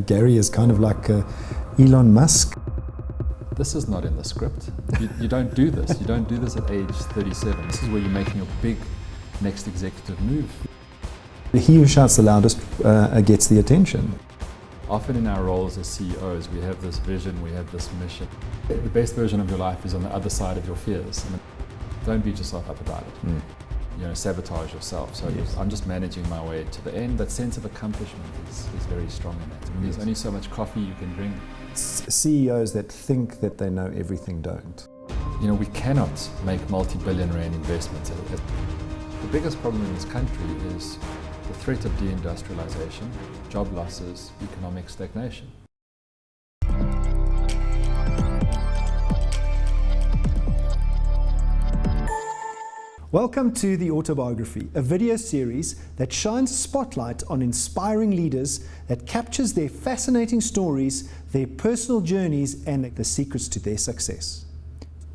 Gary is kind of like Elon Musk. This is not in the script. You don't do this. You don't do this at age 37. This is where you're making your big next executive move. He who shouts the loudest gets the attention. Often in our roles as CEOs, we have this vision, we have this mission. The best version of your life is on the other side of your fears. I mean, don't beat yourself up about it. Sabotage yourself. So yes. I'm just managing my way to the end. That sense of accomplishment is very strong in that. I mean, there's only so much coffee you can drink. CEOs that think that they know everything don't. We cannot make multi-billion rand investments. The biggest problem in this country is the threat of deindustrialization, job losses, economic stagnation. Welcome to the Autobiography, a video series that shines a spotlight on inspiring leaders, that captures their fascinating stories, their personal journeys, and the secrets to their success.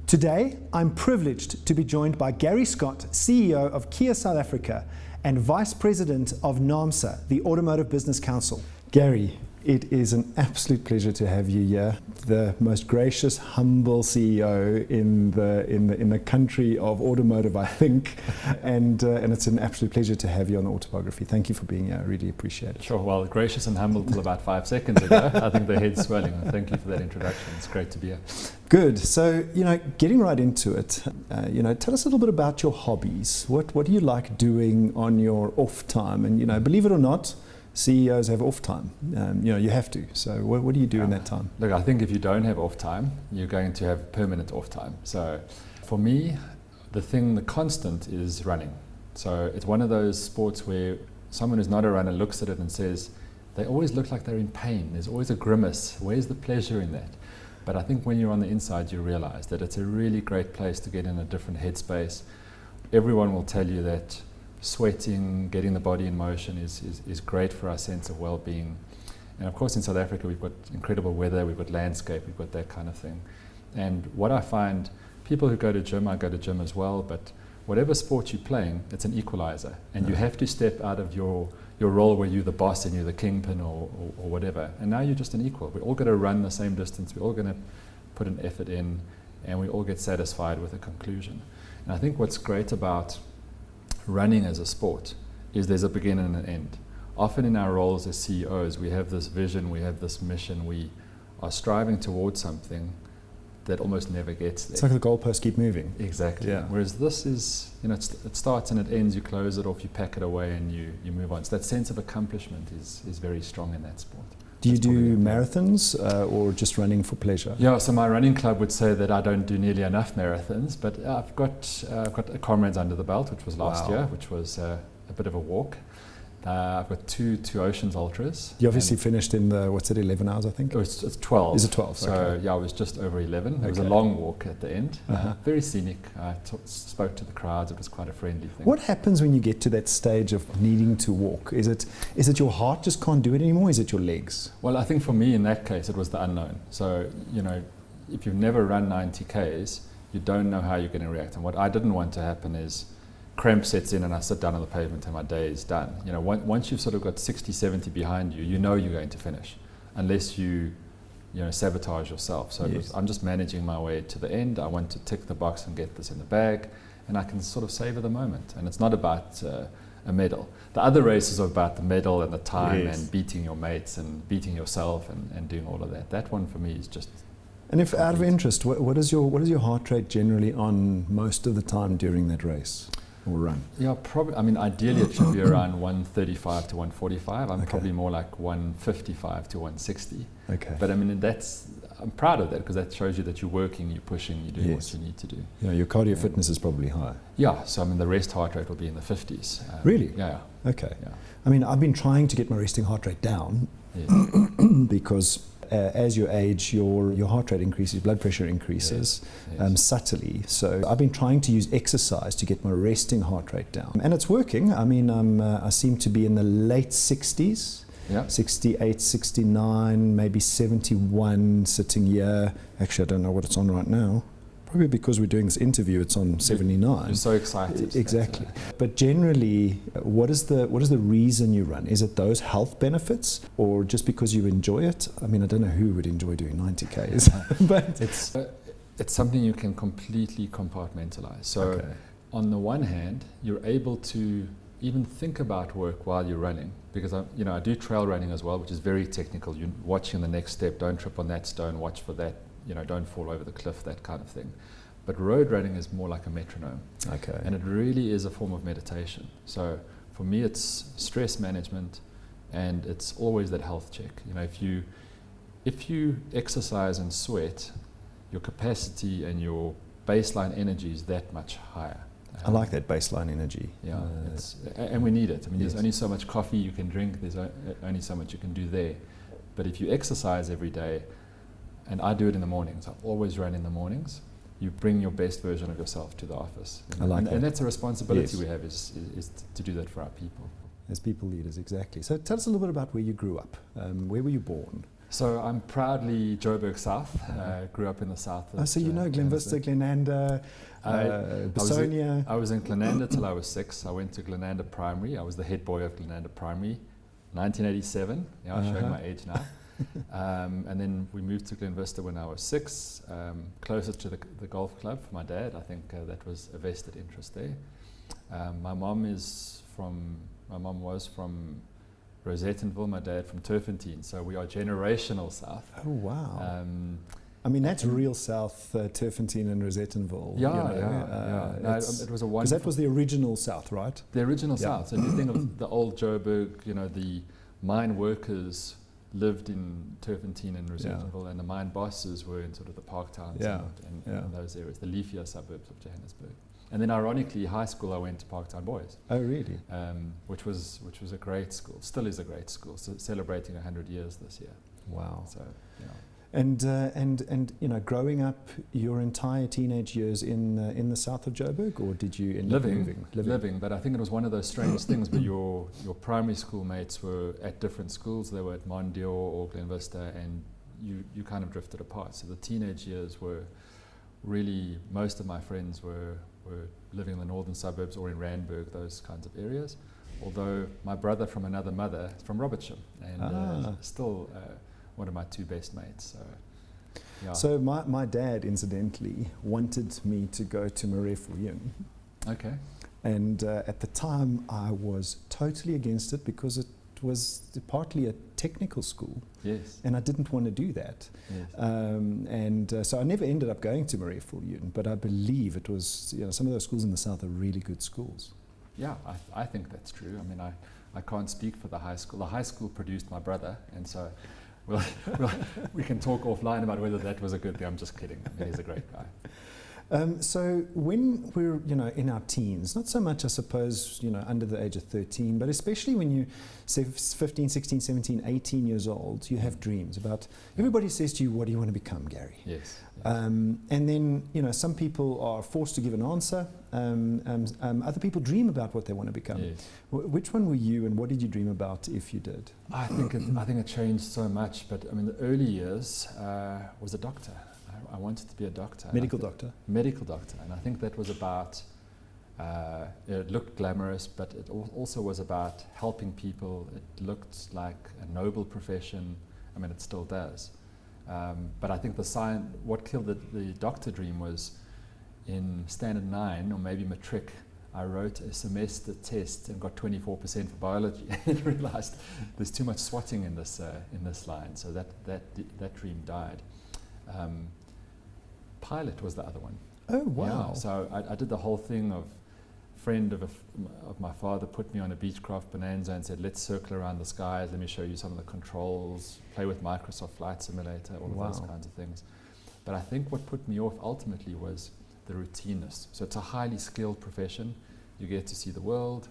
Today, I'm privileged to be joined by Gary Scott, CEO of Kia South Africa and Vice President of NAAMSA, the Automotive Business Council. Gary, it is an absolute pleasure to have you here. The most gracious, humble CEO in the country of automotive, I think, and it's an absolute pleasure to have you on the Autobiography. Thank you for being here. I really appreciate it. Sure. Well, gracious and humble till about 5 seconds ago. I think the head's swelling. Thank you for that introduction. It's great to be here. Good. So, getting right into it, tell us a little bit about your hobbies. What do you like doing on your off time? And, believe it or not, CEOs have off time. You have to. So what do you do in that time? Look, I think if you don't have off time, you're going to have permanent off time. So for me, the constant is running. So it's one of those sports where someone who's not a runner looks at it and says, they always look like they're in pain. There's always a grimace. Where's the pleasure in that? But I think when you're on the inside, you realize that it's a really great place to get in a different headspace. Everyone will tell you that sweating, getting the body in motion is great for our sense of well-being. And of course in South Africa we've got incredible weather, we've got landscape, we've got that kind of thing. And what I find, people who go to gym, I go to gym as well, but whatever sport you're playing, it's an equalizer. And you have to step out of your role where you're the boss and you're the kingpin or whatever. And now you're just an equal. We're all going to run the same distance, we're all going to put an effort in, and we all get satisfied with a conclusion. And I think what's great about running as a sport is there's a beginning and an end. Often in our roles as CEOs, we have this vision, we have this mission, we are striving towards something that almost never gets there. It's like the goalposts keep moving. Exactly. Yeah. Whereas this is, it starts and it ends, you close it off, you pack it away and you move on. So that sense of accomplishment is very strong in that sport. Do you do marathons or just running for pleasure? Yeah, so my running club would say that I don't do nearly enough marathons, but I've got a Comrades under the belt, which was last year, which was a bit of a walk. I've got two Oceans Ultras. You obviously finished in 11 hours, I think? It's 12. Is it 12? So okay. Yeah, I was just over 11. It was a long walk at the end. Very scenic. I spoke to the crowds. It was quite a friendly thing. What happens when you get to that stage of needing to walk? Is it your heart just can't do it anymore? Is it your legs? Well, I think for me in that case, it was the unknown. So, if you've never run 90 Ks, you don't know how you're going to react. And what I didn't want to happen is cramp sets in and I sit down on the pavement and my day is done. Once you've sort of got 60, 70 behind you, you know you're going to finish, unless you sabotage yourself. So yes. I'm just managing my way to the end. I want to tick the box and get this in the bag, and I can sort of savor the moment. And it's not about a medal. The other races are about the medal and the time and beating your mates and beating yourself and doing all of that. That one for me is just. And if out of interest, what is your heart rate generally on most of the time during that race? Or run? Yeah, probably. I mean, ideally it should be around 135 to 145. I'm probably more like 155 to 160. Okay. But I mean, I'm proud of that because that shows you that you're working, you're pushing, you're doing what you need to do. Your cardio fitness is probably high. Yeah. So I mean, the rest heart rate will be in the 50s. Really? Yeah. Okay. Yeah. I mean, I've been trying to get my resting heart rate down because as you age, your heart rate increases, blood pressure increases subtly. So I've been trying to use exercise to get my resting heart rate down. And it's working. I mean, I seem to be in the late 60s, 68, 69, maybe 71 sitting here. Actually, I don't know what it's on right now. probably because we're doing this interview, it's on 79. You're so excited. Exactly. But generally, what is the reason you run? Is it those health benefits, or just because you enjoy it? I mean, I don't know who would enjoy doing 90 Ks, but it's something you can completely compartmentalize. So on the one hand, you're able to even think about work while you're running, because I do trail running as well, which is very technical. You're watching the next step, don't trip on that stone, watch for that, don't fall over the cliff, that kind of thing. But road running is more like a metronome. Okay. And it really is a form of meditation. So for me, it's stress management, and it's always that health check. If you exercise and sweat, your capacity and your baseline energy is that much higher. I like that baseline energy. Yeah, and we need it. I mean, yes. There's only so much coffee you can drink, there's only so much you can do there. But if you exercise every day, and I do it in the mornings, I always run in the mornings, you bring your best version of yourself to the office. I like that. And that's a responsibility Yes. we have, is to do that for our people. As people leaders, exactly. So tell us a little bit about where you grew up. Where were you born? So I'm proudly Joburg South. Grew up in the south. So you know Glen Vista, Glenanda, Besonia. I was in Glenanda till I was 6. I went to Glenanda Primary. I was the head boy of Glenanda Primary, 1987. Yeah, I'm showing my age now. And then we moved to Glen Vista when I was 6, closest to the golf club for my dad. I think that was a vested interest there. My mom was from Rosettenville, my dad from Turfentine, so we are generational South. Oh wow! I mean, that's real South, Turfentine and Rosettenville. Yeah. No, it was a wonderful. Because that was the original South, right? The original South. So if you think of the old Joburg, the mine workers lived in Turfentine and Rosettenville, and the mine bosses were in sort of the park towns and those areas, the leafier suburbs of Johannesburg. And then, ironically, high school I went to Parktown Boys. Oh, really? Which was a great school. Still is a great school. So celebrating 100 years this year. Wow. So, And growing up your entire teenage years in the south of Joburg, or did you end up moving? Living. But I think it was one of those strange things where your primary school mates were at different schools. They were at Mondial or Glen Vista, and you kind of drifted apart. So the teenage years were really, most of my friends were living in the northern suburbs or in Randburg, those kinds of areas. Although my brother from another mother is from Robertsham, and still one of my 2 best mates. So, yeah. So my dad, incidentally, wanted me to go to Marefulun. Okay. And at the time, I was totally against it because it was partly a technical school. Yes. And I didn't want to do that. Yes. So I never ended up going to Marefulun, but I believe it was, some of those schools in the south are really good schools. Yeah, I think that's true. I mean, I can't speak for the high school. The high school produced my brother, and so we can talk offline about whether that was a good thing. I'm just kidding. I mean, he's a great guy. So when we're, in our teens, not so much, I suppose, under the age of 13, but especially when you say 15, 16, 17, 18 years old, you have dreams about, everybody says to you, what do you want to become, Gary? Yes. And then, some people are forced to give an answer. Other people dream about what they want to become. Yes. Which one were you, and what did you dream about if you did? I think it changed so much, but I mean, the early years was a doctor. I wanted to be a doctor. Medical doctor? Medical doctor. And I think that was about, it looked glamorous, but it also was about helping people. It looked like a noble profession. I mean, it still does. But I think what killed the doctor dream was in standard 9, or maybe matric, I wrote a semester test and got 24% for biology, and realized there's too much swatting in this line. So that dream died. Pilot was the other one. Oh, wow. Yeah, so I did the whole thing of friend of my father put me on a Beechcraft Bonanza and said, let's circle around the skies, let me show you some of the controls, play with Microsoft Flight Simulator, all of those kinds of things. But I think what put me off ultimately was the routineness. So it's a highly skilled profession. You get to see the world,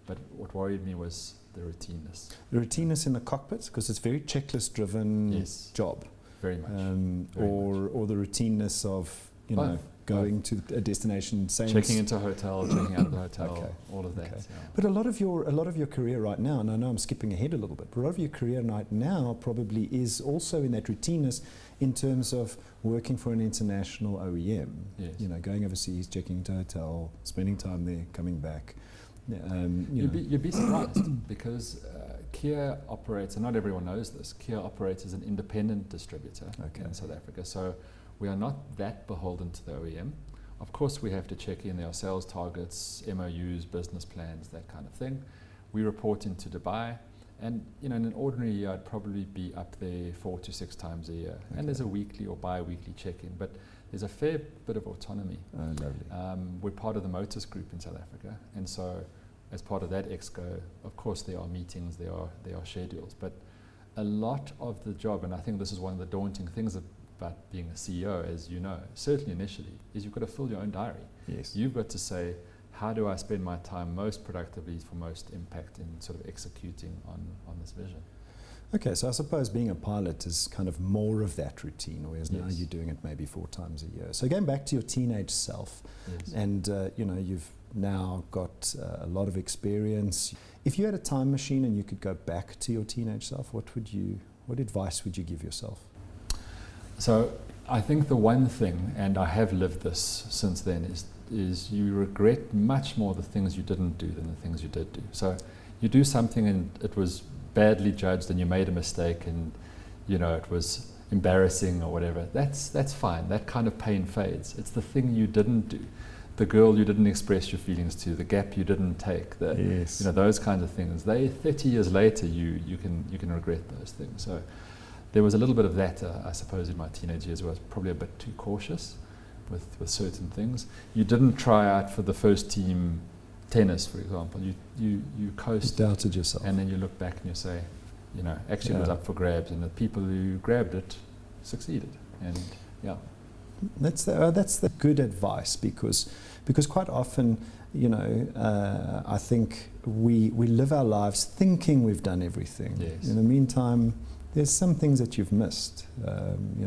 but what worried me was the routineness. The routineness in the cockpit, because it's very checklist-driven job. Very much. Or the routineness of, going to a destination, same checking into a hotel, checking out of the hotel, Okay. all of that. Okay. Yeah. But a lot of your career right now, and I know I'm skipping ahead a little bit, but a lot of your career right now probably is also in that routineness in terms of working for an international OEM. Yes. You know, going overseas, checking into a hotel, spending time there, coming back. You'd be surprised because Kia operates, and not everyone knows this, Kia operates as an independent distributor in South Africa. So we are not that beholden to the OEM. Of course, we have to check in our sales targets, MOUs, business plans, that kind of thing. We report into Dubai, and in an ordinary year, I'd probably be up there 4 to 6 times a year. Okay. And there's a weekly or bi-weekly check-in, but there's a fair bit of autonomy. Oh, lovely. We're part of the Motors Group in South Africa, and so as part of that exco, of course there are meetings, there are schedules, but a lot of the job, and I think this is one of the daunting things about being a CEO, as you know, certainly initially, is you've got to fill your own diary. Yes. You've got to say, how do I spend my time most productively for most impact in sort of executing on this vision? Okay, so I suppose being a pilot is kind of more of that routine, whereas now Yes. you're doing it maybe 4 times a year. So going back to your teenage self, Yes. and you've now got a lot of experience. If you had a time machine and you could go back to your teenage self, what advice would you give yourself? So I think the one thing, and I have lived this since then, is you regret much more the things you didn't do than the things you did do. So you do something and it was badly judged and you made a mistake and it was embarrassing or whatever. That's fine. That kind of pain fades. It's the thing you didn't do, the girl you didn't express your feelings to, the gap you didn't take, Yes. those kinds of things. 30 years later you can regret those things. So there was a little bit of that, I suppose, in my teenage years where I was probably a bit too cautious with certain things. You didn't try out for the first team tennis, for example. You coast, You doubted yourself. and then you look back and you say, actually it was up for grabs, and the people who grabbed it succeeded. And yeah, That's the good advice because quite often, I think we live our lives thinking we've done everything. Yes. In the meantime, there's some things that you've missed,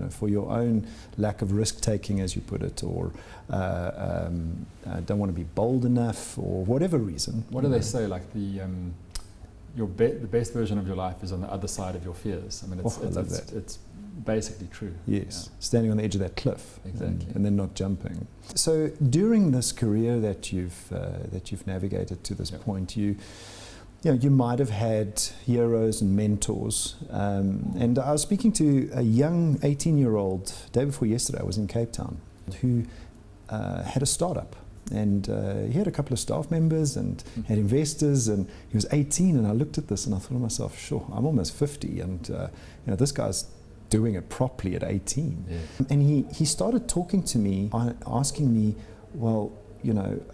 for your own lack of risk taking, as you put it, or don't want to be bold enough, or whatever reason. what do they say? Like the best version of your life is on the other side of your fears. I mean, I love that. It's basically true. Yes, standing on the edge of that cliff, Exactly. and then not jumping. So during this career that you've navigated to this Yep. point, you might have had heroes and mentors. And I was speaking to a young 18-year-old day before yesterday. I was in Cape Town, who had a startup. And he had a couple of staff members and had investors, and he was 18. And I looked at this and I thought to myself, sure, I'm almost 50, and this guy's doing it properly at 18. Yeah. And he started talking to me, asking me, well,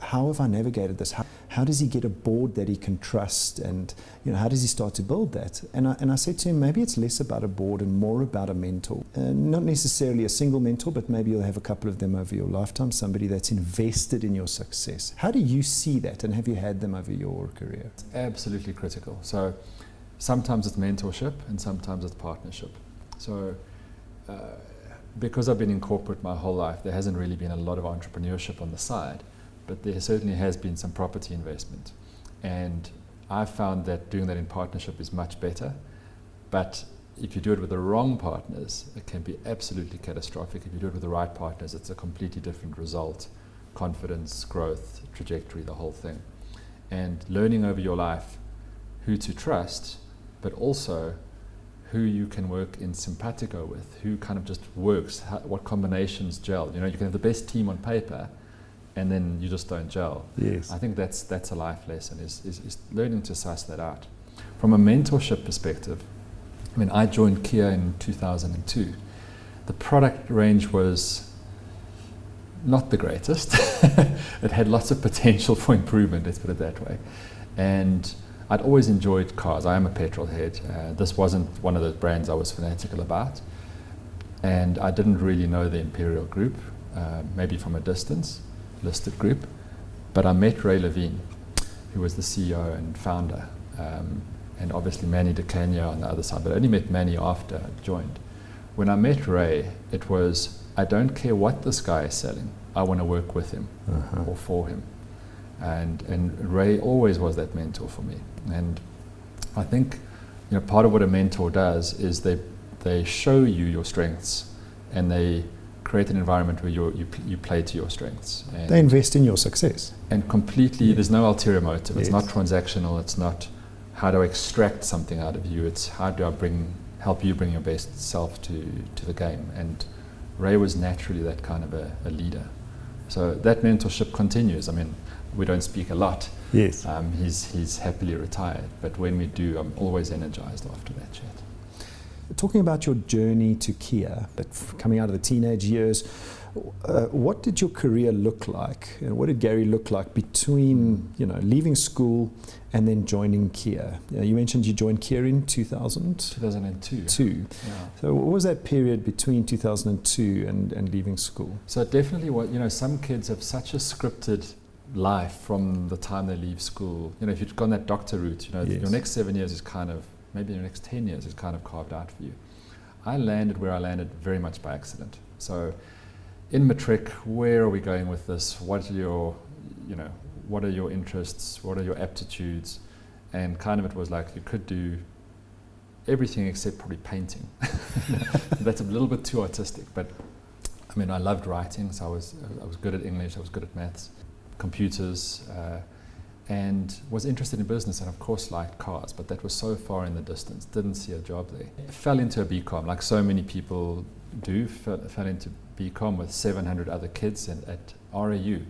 how have I navigated this? How does he get a board that he can trust? And, how does he start to build that? And I said to him, maybe it's less about a board and more about a mentor. Not necessarily a single mentor, but maybe you'll have a couple of them over your lifetime, somebody that's invested in your success. How do you see that? And have you had them over your career? It's absolutely critical. So sometimes it's mentorship and sometimes it's partnership. So because I've been in corporate my whole life, there hasn't really been a lot of entrepreneurship on the side, but there certainly has been some property investment. And I've found that doing that in partnership is much better. But if you do it with the wrong partners, it can be absolutely catastrophic. If you do it with the right partners, it's a completely different result. Confidence, growth, trajectory, the whole thing. And learning over your life who to trust, but also who you can work in simpatico with, who kind of just works, what combinations gel. You can have the best team on paper, and then you just don't gel. Yes. I think that's a life lesson, is learning to suss that out. From a mentorship perspective, I joined Kia in 2002. The product range was not the greatest. It had lots of potential for improvement, let's put it that way. And I'd always enjoyed cars. I am a petrol head. This wasn't one of those brands I was fanatical about. And I didn't really know the Imperial Group, maybe from a distance, listed group. But I met Ray Levine, who was the CEO and founder, and obviously Manny DeCania on the other side. But I only met Manny after I joined. When I met Ray, it was, I don't care what this guy is selling. I want to work with him or for him. And Ray always was that mentor for me. And I think, part of what a mentor does is they show you your strengths, and they create an environment where you play to your strengths. And they invest in your success. And completely, there's no ulterior motive. It's Yes. not transactional. It's not how do I extract something out of you. It's how do I help you bring your best self to the game. And Ray was naturally that kind of a leader. So that mentorship continues. I mean, we don't speak a lot. Yes. He's happily retired, but when we do, I'm always energized after that chat. Talking about your journey to Kia, but coming out of the teenage years, what did your career look like, and what did Gary look like between leaving school and then joining Kia? You mentioned you joined Kia in 2002. Yeah. So what was that period between 2002 and leaving school? So definitely, some kids have such a scripted life from the time they leave school. If you've gone that doctor route, Yes. your next 7 years is kind of, maybe your next 10 years is kind of carved out for you. I landed where I landed very much by accident. So in matric, where are we going with this? What are your interests? What are your aptitudes? And kind of it was like you could do everything except probably painting. That's a little bit too artistic, but I mean, I loved writing, so I was good at English, I was good at maths, computers, and was interested in business, and of course liked cars, but that was so far in the distance, didn't see a job there. Fell into a BCom, like so many people do, fell into BCom with 700 other kids at RAU,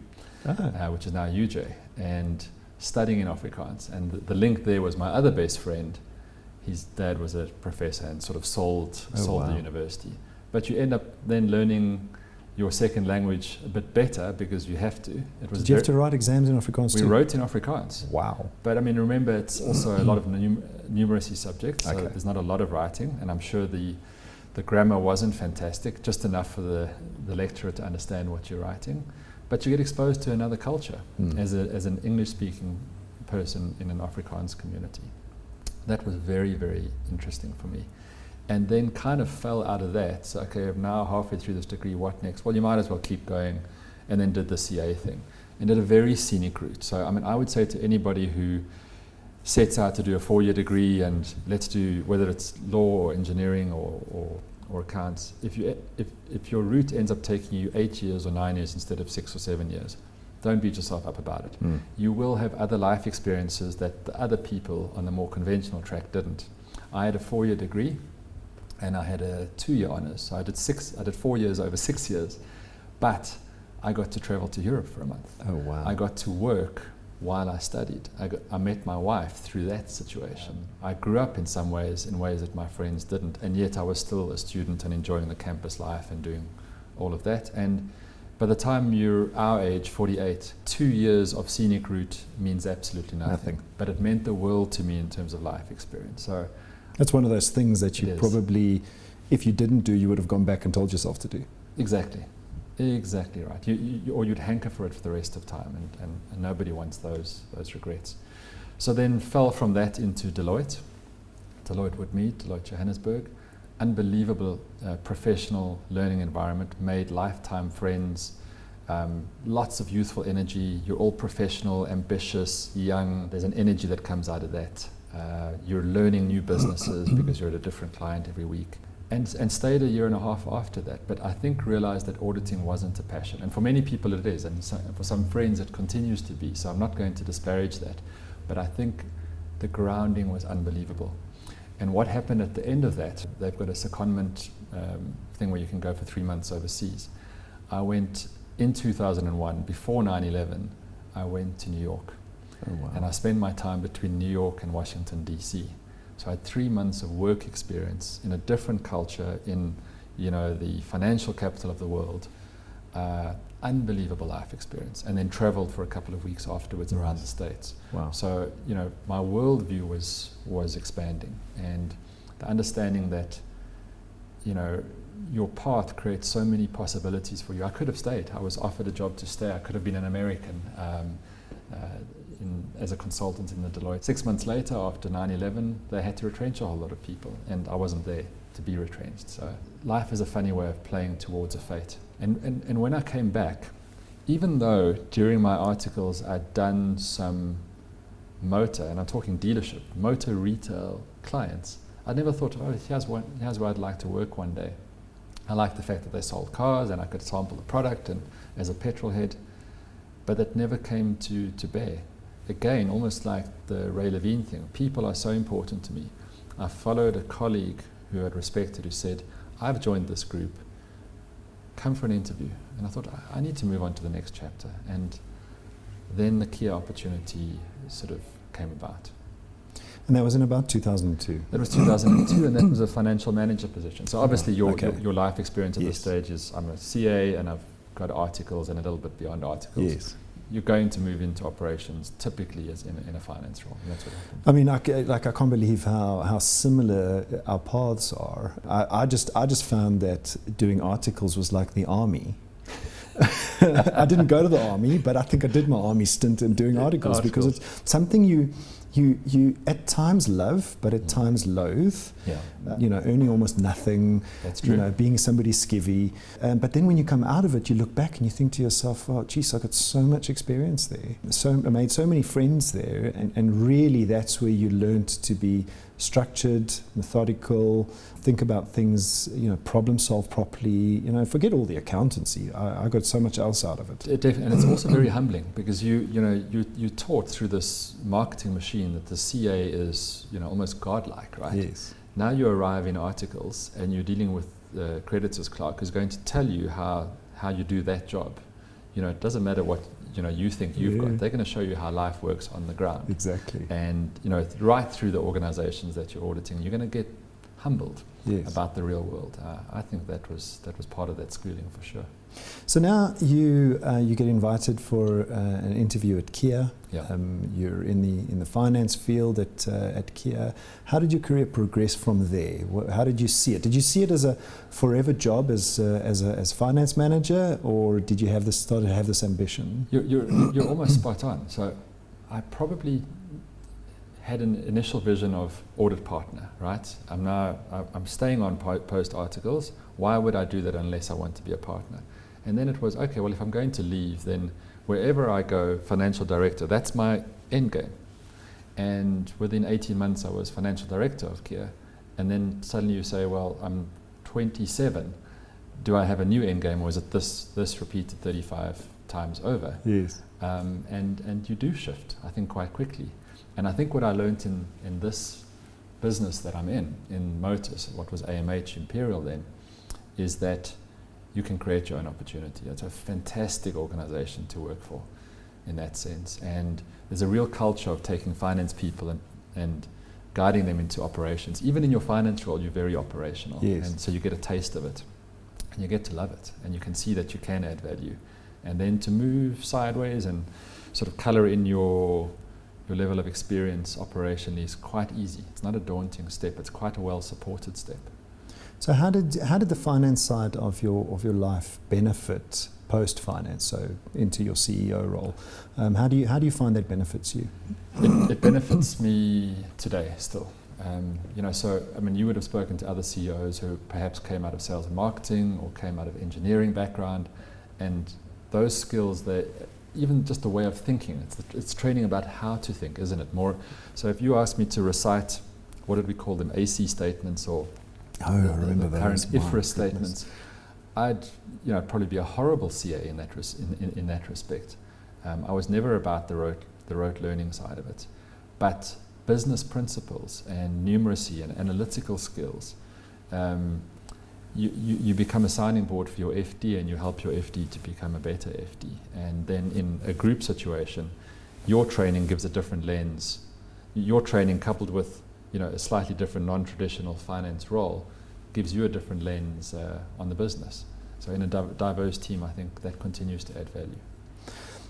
which is now UJ, and studying in Afrikaans. And the link there was my other best friend. His dad was a professor and sort of sold the university. But you end up then learning your second language a bit better because you have to. Did you have to write exams in Afrikaans too? We wrote in Afrikaans. Wow. But I mean, remember, it's also a lot of numeracy subjects, so there's not a lot of writing, and I'm sure the grammar wasn't fantastic, just enough for the lecturer to understand what you're writing. But you get exposed to another culture as an English-speaking person in an Afrikaans community. That was very, very interesting for me. And then kind of fell out of that. So, okay, I'm now halfway through this degree, what next? Well, you might as well keep going. And then did the CA thing. And did a very scenic route. So, I mean, I would say to anybody who sets out to do a 4-year degree and let's do, whether it's law or engineering or accounts, if your route ends up taking you 8 years or 9 years instead of 6 or 7 years, don't beat yourself up about it. You will have other life experiences that the other people on the more conventional track didn't. I had a 4-year degree, and I had a 2-year honours. So I did 4 years over 6 years, but I got to travel to Europe for a month. Oh, wow. I got to work while I studied. I met my wife through that situation. I grew up in some ways, in ways that my friends didn't, and yet I was still a student and enjoying the campus life and doing all of that. And by the time you're our age, 48, 2 years of scenic route means absolutely nothing. But it meant the world to me in terms of life experience. So that's one of those things that you probably, if you didn't do, you would have gone back and told yourself to do. Exactly right. Or you'd hanker for it for the rest of time, and nobody wants those regrets. So then fell from that into Deloitte Woodmead, Deloitte Johannesburg. Unbelievable professional learning environment, made lifetime friends, lots of youthful energy. You're all professional, ambitious, young. There's an energy that comes out of that. You're learning new businesses because you're at a different client every week. And stayed a year and a half after that, but I think realized that auditing wasn't a passion. And for many people it is, and for some friends it continues to be, so I'm not going to disparage that. But I think the grounding was unbelievable. And what happened at the end of that, they've got a secondment thing where you can go for 3 months overseas. I went in 2001, before 9/11, I went to New York. Oh, wow. And I spent my time between New York and Washington, D.C. So I had 3 months of work experience in a different culture, in the financial capital of the world. Unbelievable life experience. And then traveled for a couple of weeks afterwards around the States. Wow. So, my worldview was expanding. And the understanding that, your path creates so many possibilities for you. I could have stayed. I was offered a job to stay. I could have been an American as a consultant in the Deloitte. 6 months later, after 9/11, they had to retrench a whole lot of people, and I wasn't there to be retrenched. So life is a funny way of playing towards a fate. And when I came back, even though during my articles I'd done some motor, and I'm talking dealership, motor retail clients, I never thought, oh, here's where I'd like to work one day. I liked the fact that they sold cars and I could sample the product and as a petrol head, but that never came to bear. Again, almost like the Ray Levine thing, people are so important to me. I followed a colleague who I'd respected who said, I've joined this group, come for an interview. And I thought, I need to move on to the next chapter. And then the Kia opportunity sort of came about. And that was in about 2002? That was 2002, and that was a financial manager position. So obviously your life experience at Yes. this stage is, I'm a CA and I've got articles and a little bit beyond articles. Yes. You're going to move into operations typically as in a finance role. And that's what happened. I mean, I can't believe how similar our paths are. I just found that doing articles was like the army. I didn't go to the army, but I think I did my army stint in doing articles because it's something you at times love, but at times loathe. Yeah. Earning almost nothing. That's true. Being somebody skivvy. But then when you come out of it, you look back and you think to yourself, oh, geez, I got so much experience there. I made so many friends there. And really that's where you learned to be structured, methodical, think about things, problem solve properly, forget all the accountancy. I got so much else out of it. And it's also very humbling because you taught through this marketing machine that the CA is almost godlike, right? Yes. Now you arrive in articles and you're dealing with the creditors clerk who's going to tell you how you do that job. It doesn't matter what you think you've got. They're going to show you how life works on the ground. Exactly. And right through the organizations that you're auditing, you're going to get humbled about the real world. I think that was part of that schooling for sure. So now you get invited for an interview at Kia. Yeah. You're in the finance field at Kia. How did your career progress from there? How did you see it? Did you see it as a forever job as finance manager, or did you start to have this ambition? You're almost spot on. So I probably had an initial vision of audit partner, right? I'm staying on post articles. Why would I do that unless I want to be a partner? And then it was, okay, well, if I'm going to leave, then wherever I go, financial director, that's my end game. And within 18 months, I was financial director of Kia. And then suddenly you say, well, I'm 27. Do I have a new end game, or is it this repeated 35 times over? Yes. And you do shift, I think, quite quickly. And I think what I learned in this business that I'm in motors, what was AMH Imperial then, is that you can create your own opportunity. It's a fantastic organization to work for in that sense. And there's a real culture of taking finance people and guiding them into operations. Even in your finance role, you're very operational. Yes. And so you get a taste of it and you get to love it. And you can see that you can add value. And then to move sideways and sort of color in your level of experience operationally is quite easy. It's not a daunting step. It's quite a well-supported step. So how did the finance side of your life benefit post finance, so into your CEO role? How do you find that benefits you? It benefits me today still. So I mean, you would have spoken to other CEOs who perhaps came out of sales and marketing or came out of engineering background, and those skills, even just the way of thinking, it's training about how to think, isn't it? More. So if you ask me to recite, what did we call them, AC statements or I remember the those. current IFRS statements, I'd probably be a horrible CA in that respect. I was never about the rote learning side of it, but business principles and numeracy and analytical skills. You become a sounding board for your FD, and you help your FD to become a better FD. And then in a group situation, your training gives a different lens. Your training coupled with a slightly different non-traditional finance role gives you a different lens on the business. So in a diverse team, I think that continues to add value.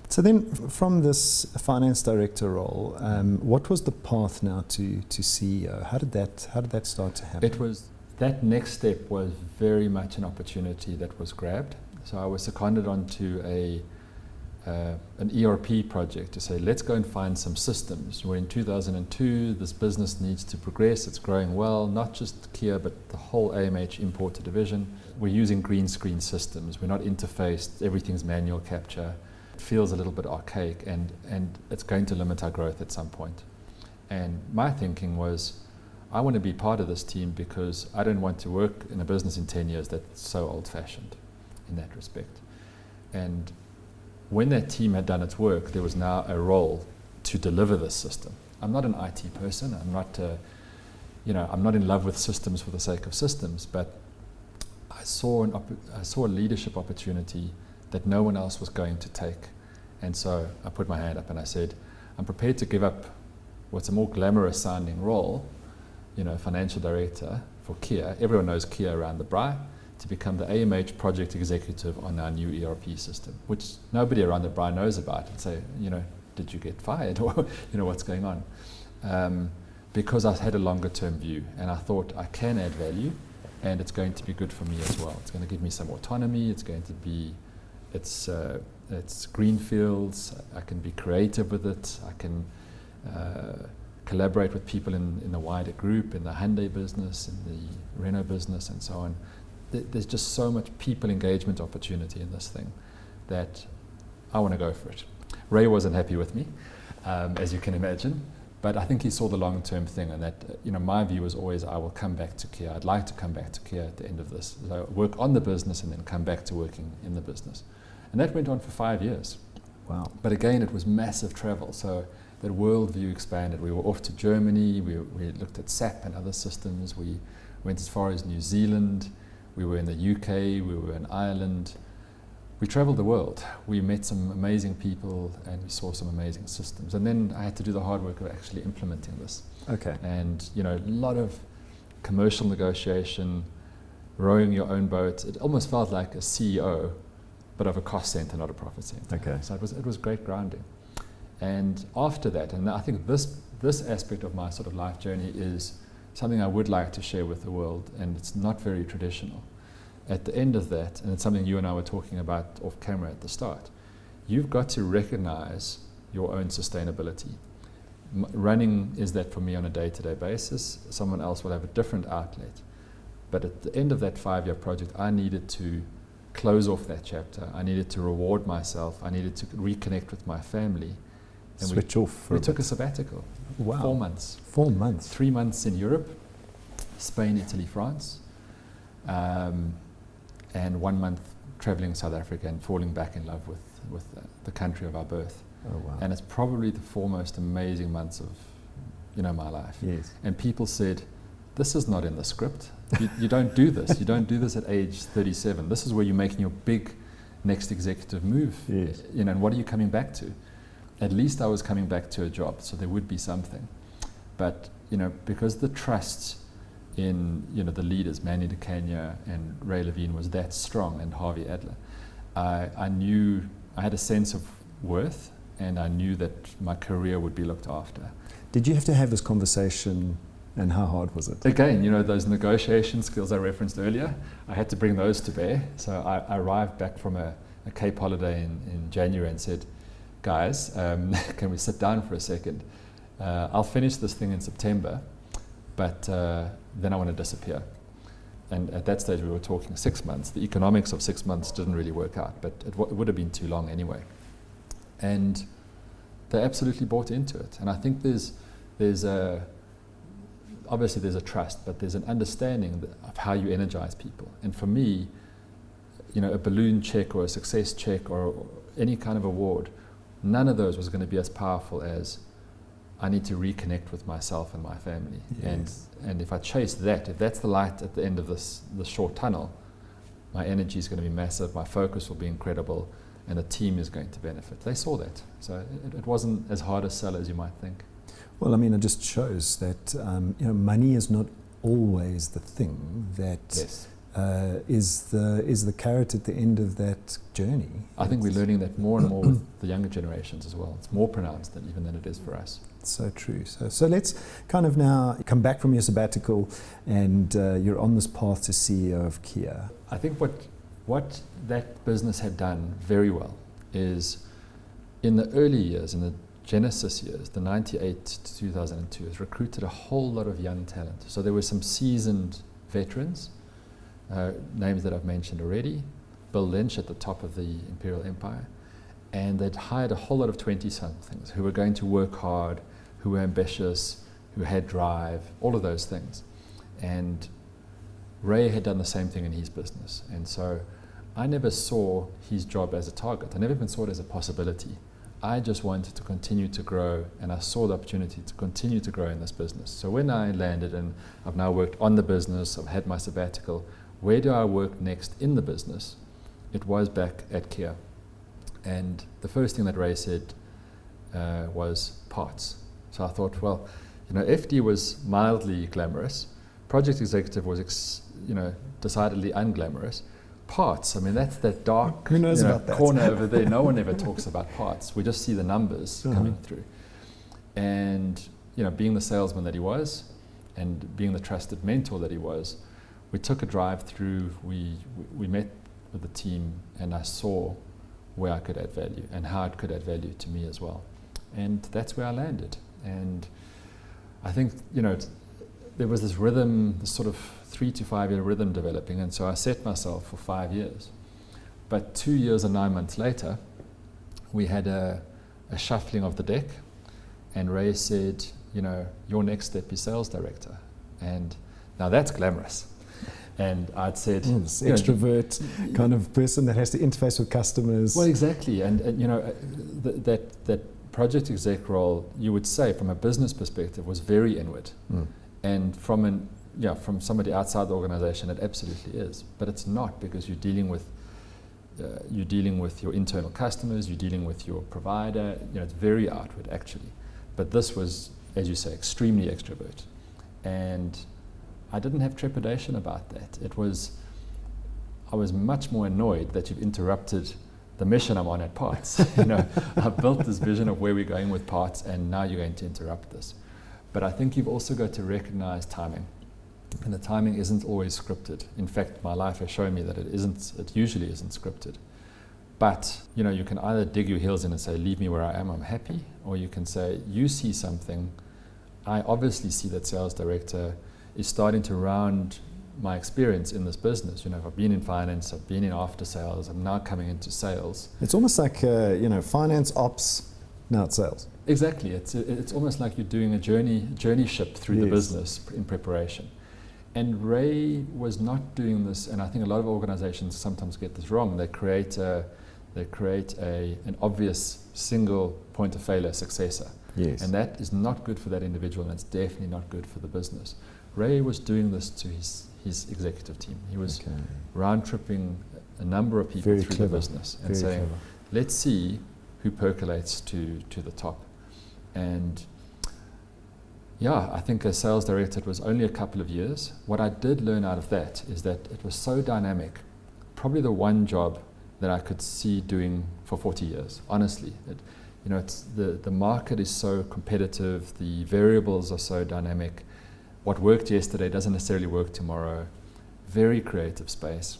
So then from this finance director role, what was the path now to CEO? How did that start to happen? That next step was very much an opportunity that was grabbed. So I was seconded onto a an ERP project to say, let's go and find some systems. We're in 2002, this business needs to progress, it's growing well, not just Kia, but the whole AMH importer division. We're using green screen systems, we're not interfaced, everything's manual capture. It feels a little bit archaic, and it's going to limit our growth at some point. And my thinking was, I want to be part of this team because I don't want to work in a business in 10 years that's so old-fashioned in that respect. And when that team had done its work, there was now a role to deliver this system. I'm not an IT person. I'm not, I'm not in love with systems for the sake of systems. But I saw a leadership opportunity that no one else was going to take, and so I put my hand up and I said, I'm prepared to give up what's a more glamorous sounding role, financial director for Kia. Everyone knows Kia around the Braai, to become the AMH project executive on our new ERP system, which nobody around the Braai knows about, and say, did you get fired, or what's going on? Because I had a longer term view, and I thought I can add value, and it's going to be good for me as well. It's going to give me some autonomy. It's going to be, it's green fields. I can be creative with it. I can collaborate with people in the wider group, in the Hyundai business, in the Renault business, and so on. There's just so much people engagement opportunity in this thing that I want to go for it. Ray wasn't happy with me, as you can imagine, but I think he saw the long-term thing, and that, my view was always, I will come back to Kia. I'd like to come back to Kia at the end of this. So work on the business and then come back to working in the business. And that went on for 5 years. Wow. But again, it was massive travel. So that worldview expanded. We were off to Germany. We looked at SAP and other systems. We went as far as New Zealand. We were in the UK, we were in Ireland. We traveled the world. We met some amazing people and we saw some amazing systems. And then I had to do the hard work of actually implementing this. Okay. And, a lot of commercial negotiation, rowing your own boat. It almost felt like a CEO, but of a cost center, not a profit center. Okay. So it was great grounding. And after that, and I think this aspect of my sort of life journey is something I would like to share with the world, and it's not very traditional. At the end of that, and it's something you and I were talking about off camera at the start, you've got to recognize your own sustainability. Running is that for me on a day-to-day basis. Someone else will have a different outlet. But at the end of that 5-year project, I needed to close off that chapter. I needed to reward myself. I needed to reconnect with my family. And Switch off. We took a sabbatical. Wow. 4 months. 4 months. 3 months in Europe, Spain, Italy, France, and 1 month traveling South Africa and falling back in love with the country of our birth. Oh, wow. And it's probably the 4 most amazing months of my life. Yes. And people said, this is not in the script. You don't do this. You don't do this at age 37. This is where you're making your big next executive move. Yes. And what are you coming back to? At least I was coming back to a job, so there would be something. But, because the trust in, the leaders, Manny DeCania and Ray Levine, was that strong, and Harvey Adler, I knew I had a sense of worth, and I knew that my career would be looked after. Did you have to have this conversation, and how hard was it? Again, those negotiation skills I referenced earlier, I had to bring those to bear. So I arrived back from a Cape holiday in January and said, guys, can we sit down for a second? I'll finish this thing in September, but then I want to disappear. And at that stage we were talking 6 months. The economics of 6 months didn't really work out, but it would have been too long anyway. And they absolutely bought into it. And I think obviously there's a trust, but there's an understanding of how you energize people. And for me, a balloon check or a success check or any kind of award, none of those was going to be as powerful as I need to reconnect with myself and my family. Yes. And if I chase that, if that's the light at the end of this short tunnel, my energy is going to be massive, my focus will be incredible, and the team is going to benefit. They saw that. So it wasn't as hard a sell as you might think. Well, it just shows that money is not always the thing that Yes. is the carrot at the end of that journey. I think we're learning that more and more with the younger generations as well. It's more pronounced than it is for us. So true. So let's kind of now come back from your sabbatical, and you're on this path to CEO of Kia. I think what that business had done very well is in the early years, in the Genesis years, the 98 to 2002, has recruited a whole lot of young talent. So there were some seasoned veterans, names that I've mentioned already, Bill Lynch at the top of the Imperial Empire, and they'd hired a whole lot of 20-somethings who were going to work hard, who were ambitious, who had drive, all of those things. And Ray had done the same thing in his business. And so I never saw his job as a target. I never even saw it as a possibility. I just wanted to continue to grow, and I saw the opportunity to continue to grow in this business. So when I landed, and I've now worked on the business, I've had my sabbatical, where do I work next in the business? It was back at Kia. And the first thing that Ray said was parts. So I thought, well, FD was mildly glamorous. Project executive was, decidedly unglamorous. Parts, I mean, that's that dark Who knows about that? corner over there. No one ever talks about parts. We just see the numbers coming through. And, being the salesman that he was and being the trusted mentor that he was, we took a drive through, we met with the team, and I saw where I could add value and how it could add value to me as well. And that's where I landed. And I think, there was this rhythm, this sort of 3 to 5 year rhythm developing, and so I set myself for 5 years. But 2 years and 9 months later, we had a shuffling of the deck, and Ray said, your next step is sales director. And now that's glamorous. And I'd said, this extrovert kind of person that has to interface with customers. Well, exactly. And that project exec role, you would say, from a business perspective, was very inward. And from somebody outside the organization, it absolutely is. But it's not, because you're dealing with your internal customers, you're dealing with your provider. It's very outward, actually. But this was, as you say, extremely extrovert. And I didn't have trepidation about that. I was much more annoyed that you've interrupted the mission I'm on at Parts. I've built this vision of where we're going with Parts, and now you're going to interrupt this. But I think you've also got to recognize timing. And the timing isn't always scripted. In fact, my life has shown me that it usually isn't scripted. But, you can either dig your heels in and say, leave me where I am, I'm happy, or you can say, you see something. I obviously see that sales director is starting to round my experience in this business. I've been in finance, I've been in after sales, I'm now coming into sales. It's almost like, finance, ops, now it's sales. Exactly. It's almost like you're doing a journey ship through the business in preparation. And Ray was not doing this, and I think a lot of organizations sometimes get this wrong. They create an obvious single point of failure successor. Yes. And that is not good for that individual, and it's definitely not good for the business. Ray was doing this to his executive team. He was round-tripping a number of people through the business and saying, let's see who percolates to the top. And I think as sales director, it was only a couple of years. What I did learn out of that is that it was so dynamic, probably the one job that I could see doing for 40 years, honestly. It's the market is so competitive, the variables are so dynamic. What worked yesterday doesn't necessarily work tomorrow. Very creative space,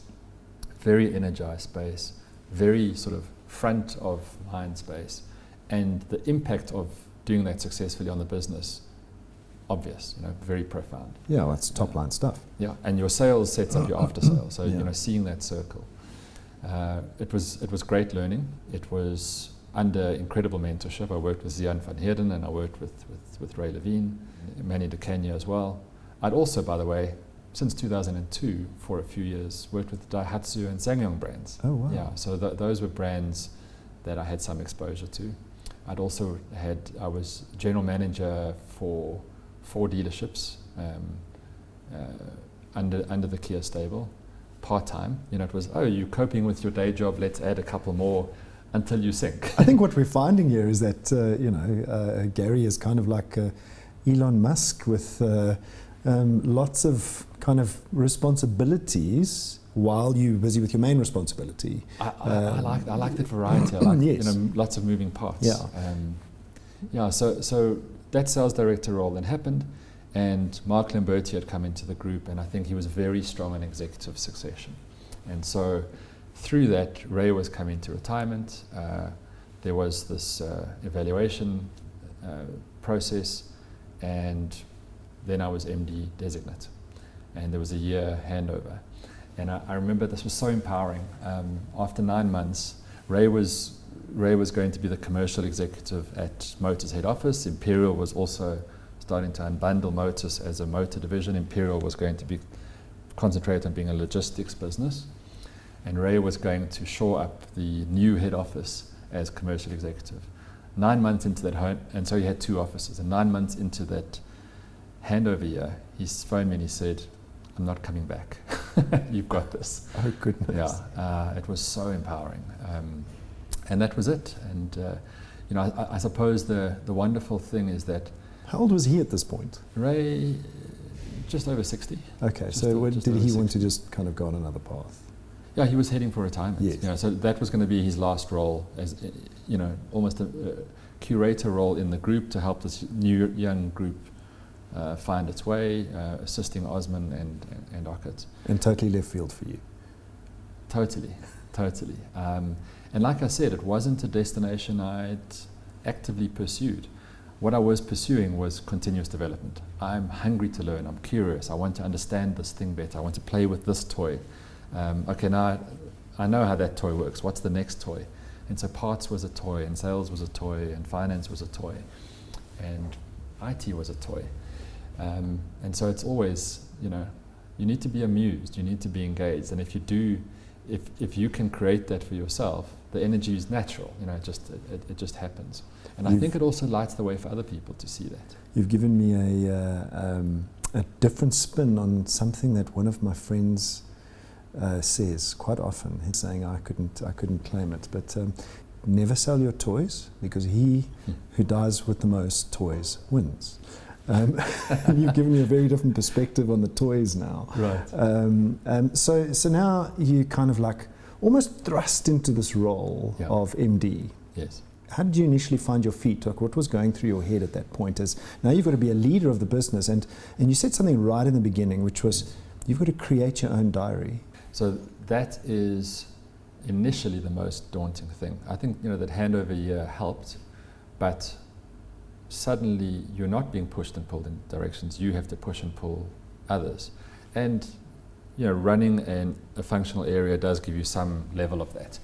very energized space, very sort of front of mind space. And the impact of doing that successfully on the business, obvious, very profound. Yeah, well, that's top line stuff. Yeah, and your sales sets up your after sales. So, seeing that circle. It was great learning. It was under incredible mentorship. I worked with Zian van Heerden, and I worked with Ray Levine, Manny DeCania as well. I'd also, by the way, since 2002, for a few years, worked with Daihatsu and SsangYong brands. Oh, wow. Yeah, so those were brands that I had some exposure to. I was general manager for 4 dealerships under the Kia stable, part-time. It was, you're coping with your day job, let's add a couple more until you sink. I think what we're finding here is that, Gary is kind of like Elon Musk with lots of kind of responsibilities while you're busy with your main responsibility. I like that variety. I like lots of moving parts. Yeah. So that sales director role then happened, and Mark Lamberti had come into the group, and I think he was very strong in executive succession. And so through that, Ray was coming to retirement. there was this evaluation process, and then I was MD designate, and there was a year handover. And I remember this was so empowering. After 9 months, Ray was going to be the commercial executive at Motors head office. Imperial was also starting to unbundle Motors as a motor division. Imperial was going to be concentrate on being a logistics business, and Ray was going to shore up the new head office as commercial executive. 9 months into that home, and so he had 2 offices, and 9 months into that handover year, he phoned me and he said, "I'm not coming back. You've got this." Oh, goodness. Yeah, it was so empowering. And that was it. And I suppose the wonderful thing is that How old was he at this point? Ray, just over 60. Okay, so did he want to just kind of go on another path? Yeah, he was heading for retirement. Yes. So that was going to be his last role, as almost a curator role in the group to help this new young group find its way, assisting Osman and Ockett. And totally left field for you. Totally. And like I said, it wasn't a destination I'd actively pursued. What I was pursuing was continuous development. I'm hungry to learn. I'm curious. I want to understand this thing better. I want to play with this toy. Okay, now I know how that toy works. What's the next toy? And so parts was a toy, and sales was a toy, and finance was a toy, and IT was a toy. And so it's always, you need to be amused. You need to be engaged. And if you do, if you can create that for yourself, the energy is natural. It just happens. And I think it also lights the way for other people to see that. You've given me a different spin on something that one of my friends says quite often. He's saying I couldn't claim it, but never sell your toys, because he who dies with the most toys wins. You've given me a very different perspective on the toys now. Right. So now you kind of like almost thrust into this role of MD. Yes. How did you initially find your feet? Like, what was going through your head at that point? As now you've got to be a leader of the business, and you said something right in the beginning, which was you've got to create your own diary. So that is initially the most daunting thing. I think that handover year helped, but suddenly you're not being pushed and pulled in directions. You have to push and pull others, and running a functional area does give you some level of that.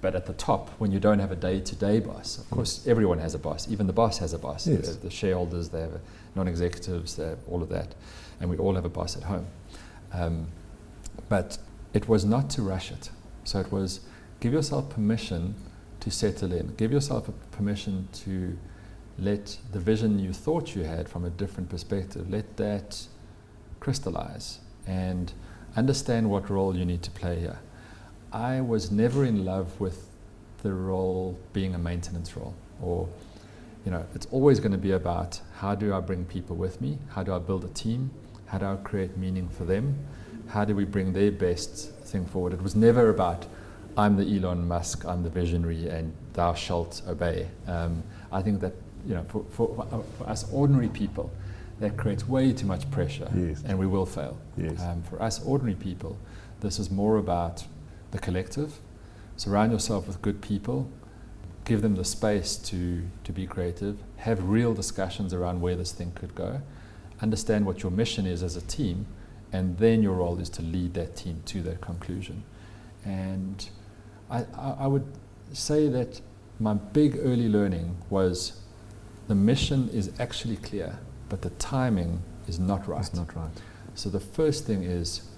But at the top, when you don't have a day-to-day boss, of course, everyone has a boss. Even the boss has a boss. Yes. The shareholders, they have non-executives, they have all of that. And we all have a boss at home. But it was not to rush it. So it was give yourself permission to settle in. Give yourself permission to let the vision you thought you had from a different perspective, let that crystallize and understand what role you need to play here. I was never in love with the role being a maintenance role, or it's always going to be about how do I bring people with me, how do I build a team, how do I create meaning for them, how do we bring their best thing forward. It was never about I'm the Elon Musk, I'm the visionary, and thou shalt obey. I think that for us ordinary people, that creates way too much pressure, and we will fail. Yes. For us ordinary people, this is more about the collective. Surround yourself with good people, give them the space to be creative, have real discussions around where this thing could go, understand what your mission is as a team, and then your role is to lead that team to that conclusion. And I would say that my big early learning was the mission is actually clear, but the timing is not right. It's not right. So the first thing is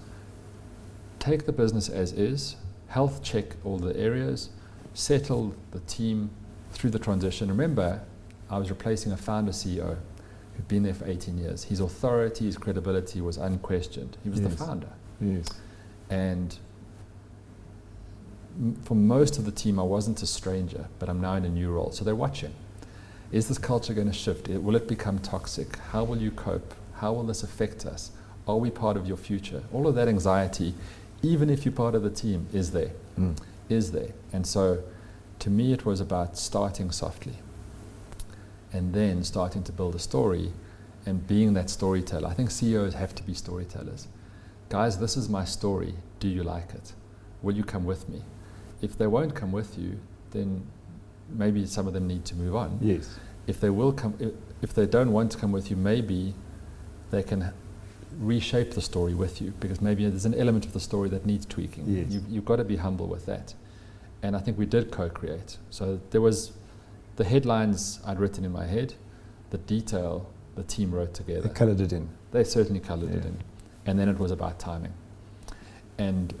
take the business as is, health check all the areas, settle the team through the transition. Remember, I was replacing a founder CEO who'd been there for 18 years. His authority, his credibility was unquestioned. He was the founder. Yes. And for most of the team, I wasn't a stranger, but I'm now in a new role. So they're watching. Is this culture going to shift? Will it become toxic? How will you cope? How will this affect us? Are we part of your future? All of that anxiety, even if you're part of the team, is there. And so to me, it was about starting softly and then starting to build a story and being that storyteller. I think CEOs have to be storytellers. Guys, this is my story. Do you like it? Will you come with me? If they won't come with you, then maybe some of them need to move on. Yes. If they will come, if they don't want to come with you, maybe they can reshape the story with you, because maybe there's an element of the story that needs tweaking. Yes. You've got to be humble with that. And I think we did co-create. So there was the headlines I'd written in my head, the detail the team wrote together. They coloured it in. They certainly coloured it in. And then it was about timing. And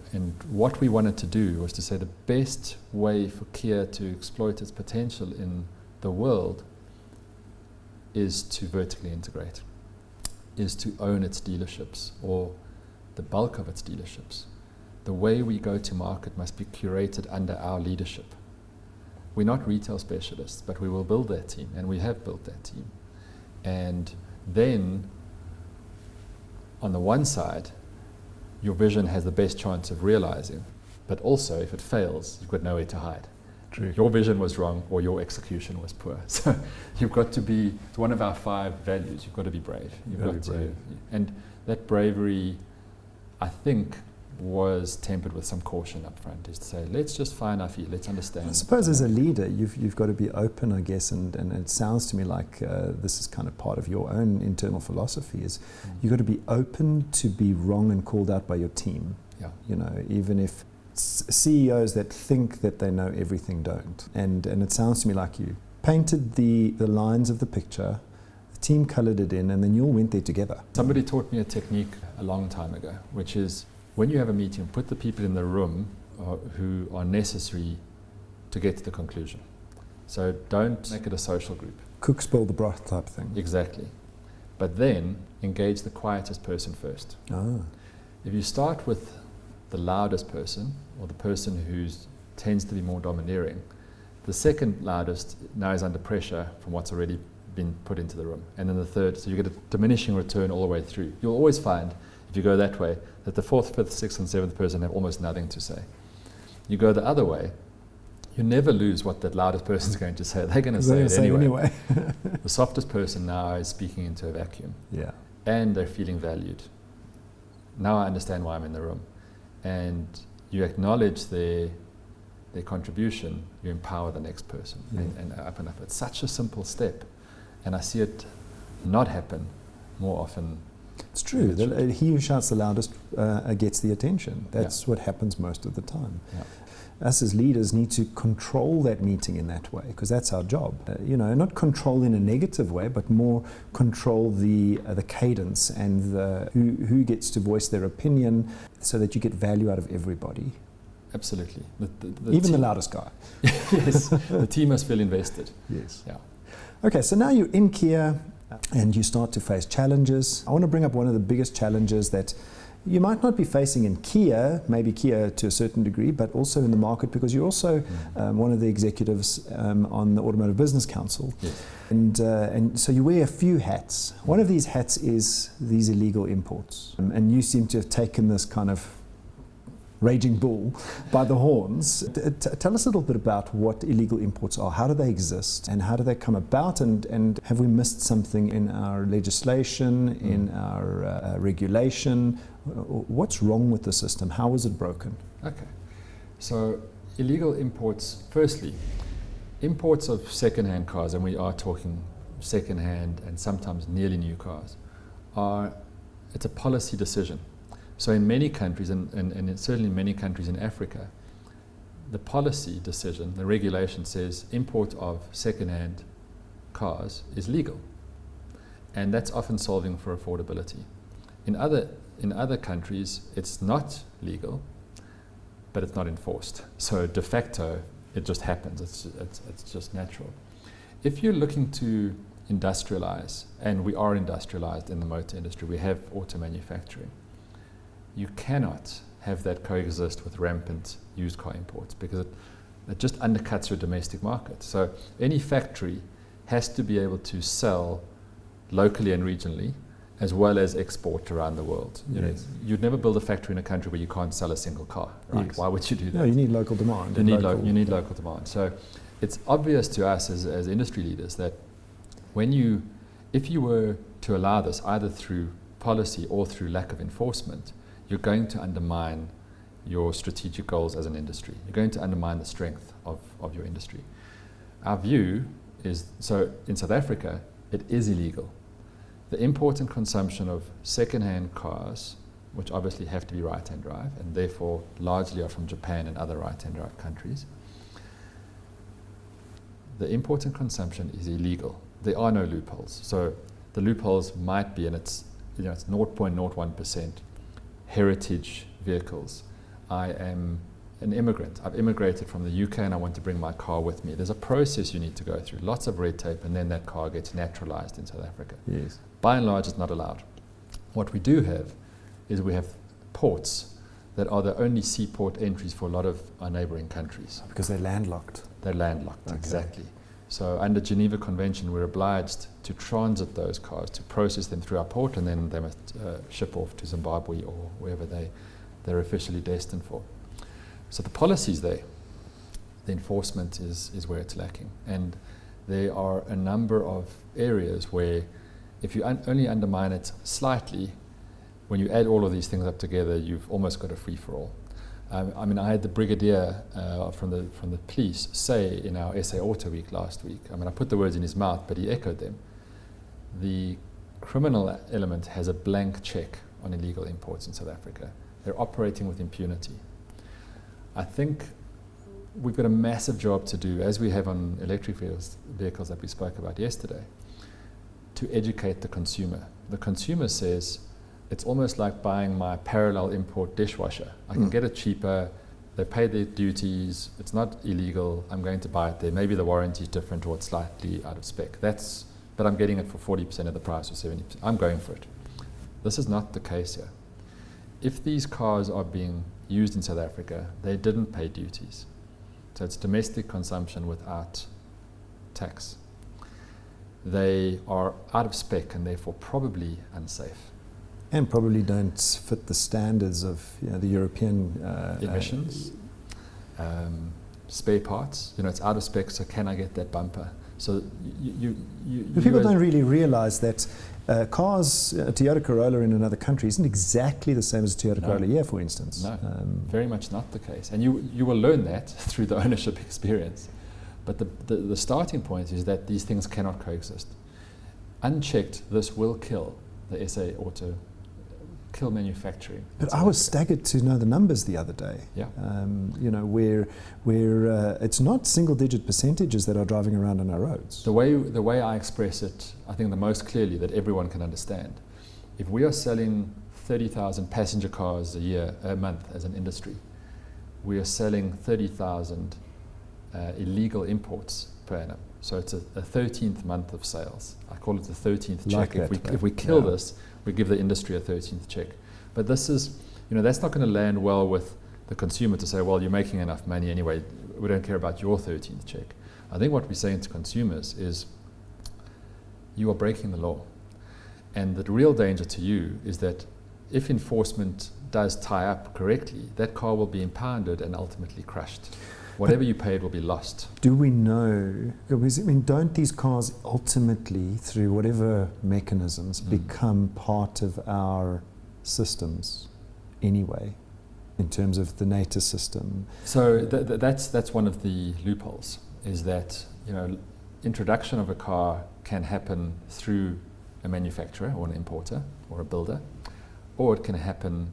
what we wanted to do was to say the best way for Kia to exploit its potential in the world is to vertically integrate, is to own its dealerships, or the bulk of its dealerships. The way we go to market must be curated under our leadership. We're not retail specialists, but we will build that team, and we have built that team. And then, on the one side, your vision has the best chance of realizing, but also if it fails, you've got nowhere to hide. True. Your vision was wrong or your execution was poor. So you've got to be, it's one of our 5 values, you've got to be brave. You've got to, brave. And that bravery, I think, was tempered with some caution up front, is to say, let's just find our feet, let's understand. I suppose as a leader, you've got to be open, I guess, and it sounds to me like this is kind of part of your own internal philosophy, is you've got to be open to be wrong and called out by your team. Yeah. You know, even if CEOs that think that they know everything don't. And it sounds to me like you painted the lines of the picture, the team coloured it in, and then you all went there together. Somebody taught me a technique a long time ago, which is, when you have a meeting, put the people in the room who are necessary to get to the conclusion. So don't make it a social group. Cook spoil the broth type thing. Exactly. But then engage the quietest person first. If you start with the loudest person, or the person who tends to be more domineering, the second loudest now is under pressure from what's already been put into the room. And then the third, so you get a diminishing return all the way through. You'll always find, if you go that way, that the 4th, 5th, 6th and 7th person have almost nothing to say. You go the other way, you never lose what that loudest person is going to say. They're going to say it anyway. The softest person now is speaking into a vacuum. Yeah. And they're feeling valued. Now I understand why I'm in the room. And you acknowledge their contribution, you empower the next person, and up and up. It's such a simple step. And I see it not happen more often. It's true. He who shouts the loudest gets the attention. That's what happens most of the time. Yeah. Us as leaders need to control that meeting in that way, because that's our job. Not control in a negative way, but more control the cadence and who gets to voice their opinion, so that you get value out of everybody. Absolutely. Even the loudest guy. Yes. The team must feel invested. Yes. Yeah. Okay, so now you're in Kia and you start to face challenges. I want to bring up one of the biggest challenges that you might not be facing in Kia, maybe Kia to a certain degree, but also in the market, because you're also one of the executives on the Automotive Business Council. Yes. And so you wear a few hats. One of these hats is these illegal imports. And you seem to have taken this kind of raging bull by the horns. Tell us a little bit about what illegal imports are. How do they exist, and how do they come about, and have we missed something in our legislation, in our regulation? What's wrong with the system? How was it broken? Okay. So illegal imports, firstly, imports of second-hand cars, and we are talking second-hand and sometimes nearly new cars, it's a policy decision. So in many countries, and certainly in many countries in Africa, the policy decision, the regulation says import of second-hand cars is legal. And that's often solving for affordability. In other countries, it's not legal, but it's not enforced. So de facto, it just happens. It's just natural. If you're looking to industrialize, and we are industrialized in the motor industry, we have auto manufacturing, you cannot have that coexist with rampant used car imports, because it just undercuts your domestic market. So any factory has to be able to sell locally and regionally, as well as export around the world. Yes. You'd never build a factory in a country where you can't sell a single car, right? Yes. Why would you do that? No, you need local demand. You need local demand. So it's obvious to us as industry leaders that if you were to allow this, either through policy or through lack of enforcement, you're going to undermine your strategic goals as an industry. You're going to undermine the strength of your industry. Our view is, so in South Africa, it is illegal. The import and consumption of second-hand cars, which obviously have to be right-hand drive, and therefore largely are from Japan and other right-hand drive countries, the import and consumption is illegal. There are no loopholes. So the loopholes might be, and it's 0.01%, heritage vehicles. I am an immigrant. I've immigrated from the UK and I want to bring my car with me. There's a process you need to go through, lots of red tape, and then that car gets naturalized in South Africa. Yes. By and large, it's not allowed. What we do have is we have ports that are the only seaport entries for a lot of our neighboring countries. Because they're landlocked. They're landlocked, Okay. exactly. So under Geneva Convention, we're obliged to transit those cars, to process them through our port, and then they must ship off to Zimbabwe or wherever they're officially destined for. So the policy's there. The enforcement is where it's lacking. And there are a number of areas where if you only undermine it slightly, when you add all of these things up together, you've almost got a free-for-all. I mean, I had the brigadier from the police say in our SA Auto Week last week, I mean, I put the words in his mouth, but he echoed them. The criminal element has a blank check on illegal imports in South Africa. They're operating with impunity. I think we've got a massive job to do, as we have on electric vehicles that we spoke about yesterday, to educate the consumer. The consumer says, it's almost like buying my parallel import dishwasher. I can get it cheaper, they pay their duties, it's not illegal, I'm going to buy it there. Maybe the warranty is different or it's slightly out of spec. But I'm getting it for 40% of the price or 70%. I'm going for it. This is not the case here. If these cars are being used in South Africa, they didn't pay duties. So it's domestic consumption without tax. They are out of spec and therefore probably unsafe. And probably don't fit the standards of the European emissions, spare parts. It's out of spec, so can I get that bumper? So people don't really realize that cars, a Toyota Corolla in another country isn't exactly the same as a Toyota Corolla here, for instance. No, very much not the case. And you will learn that through the ownership experience. But the starting point is that these things cannot coexist. Unchecked, this will kill the SA Auto, kill manufacturing. But I was staggered to know the numbers the other day. Yeah. Where it's not single-digit percentages that are driving around on our roads. The way I express it, I think the most clearly that everyone can understand. If we are selling 30,000 passenger cars a month as an industry, we are selling 30,000 illegal imports per annum. So it's a 13th month of sales. I call it the 13th check. If we kill this, we give the industry a 13th check. But this is, that's not going to land well with the consumer to say, well, you're making enough money anyway, we don't care about your 13th check. I think what we're saying to consumers is, you are breaking the law. And the real danger to you is that if enforcement does tie up correctly, that car will be impounded and ultimately crushed. Whatever you paid will be lost. Do we know, don't these cars ultimately, through whatever mechanisms, become part of our systems anyway, in terms of the NATO system? So that's one of the loopholes, is that introduction of a car can happen through a manufacturer or an importer or a builder, or it can happen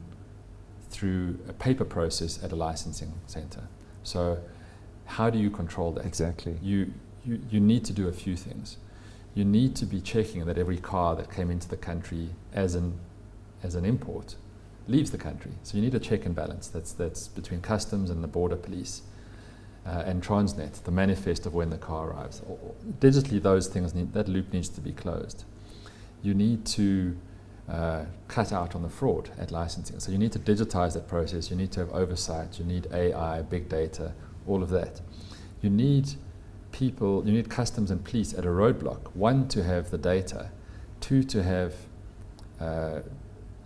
through a paper process at a licensing center. So how do you control that? Exactly. You need to do a few things. You need to be checking that every car that came into the country as an import leaves the country. So you need a check and balance. That's between customs and the border police and Transnet, the manifest of when the car arrives. Digitally, those things that loop needs to be closed. You need to cut out on the fraud at licensing. So you need to digitize that process. You need to have oversight. You need AI, big data, all of that. You need people, you need customs and police at a roadblock. One, to have the data. Two, to have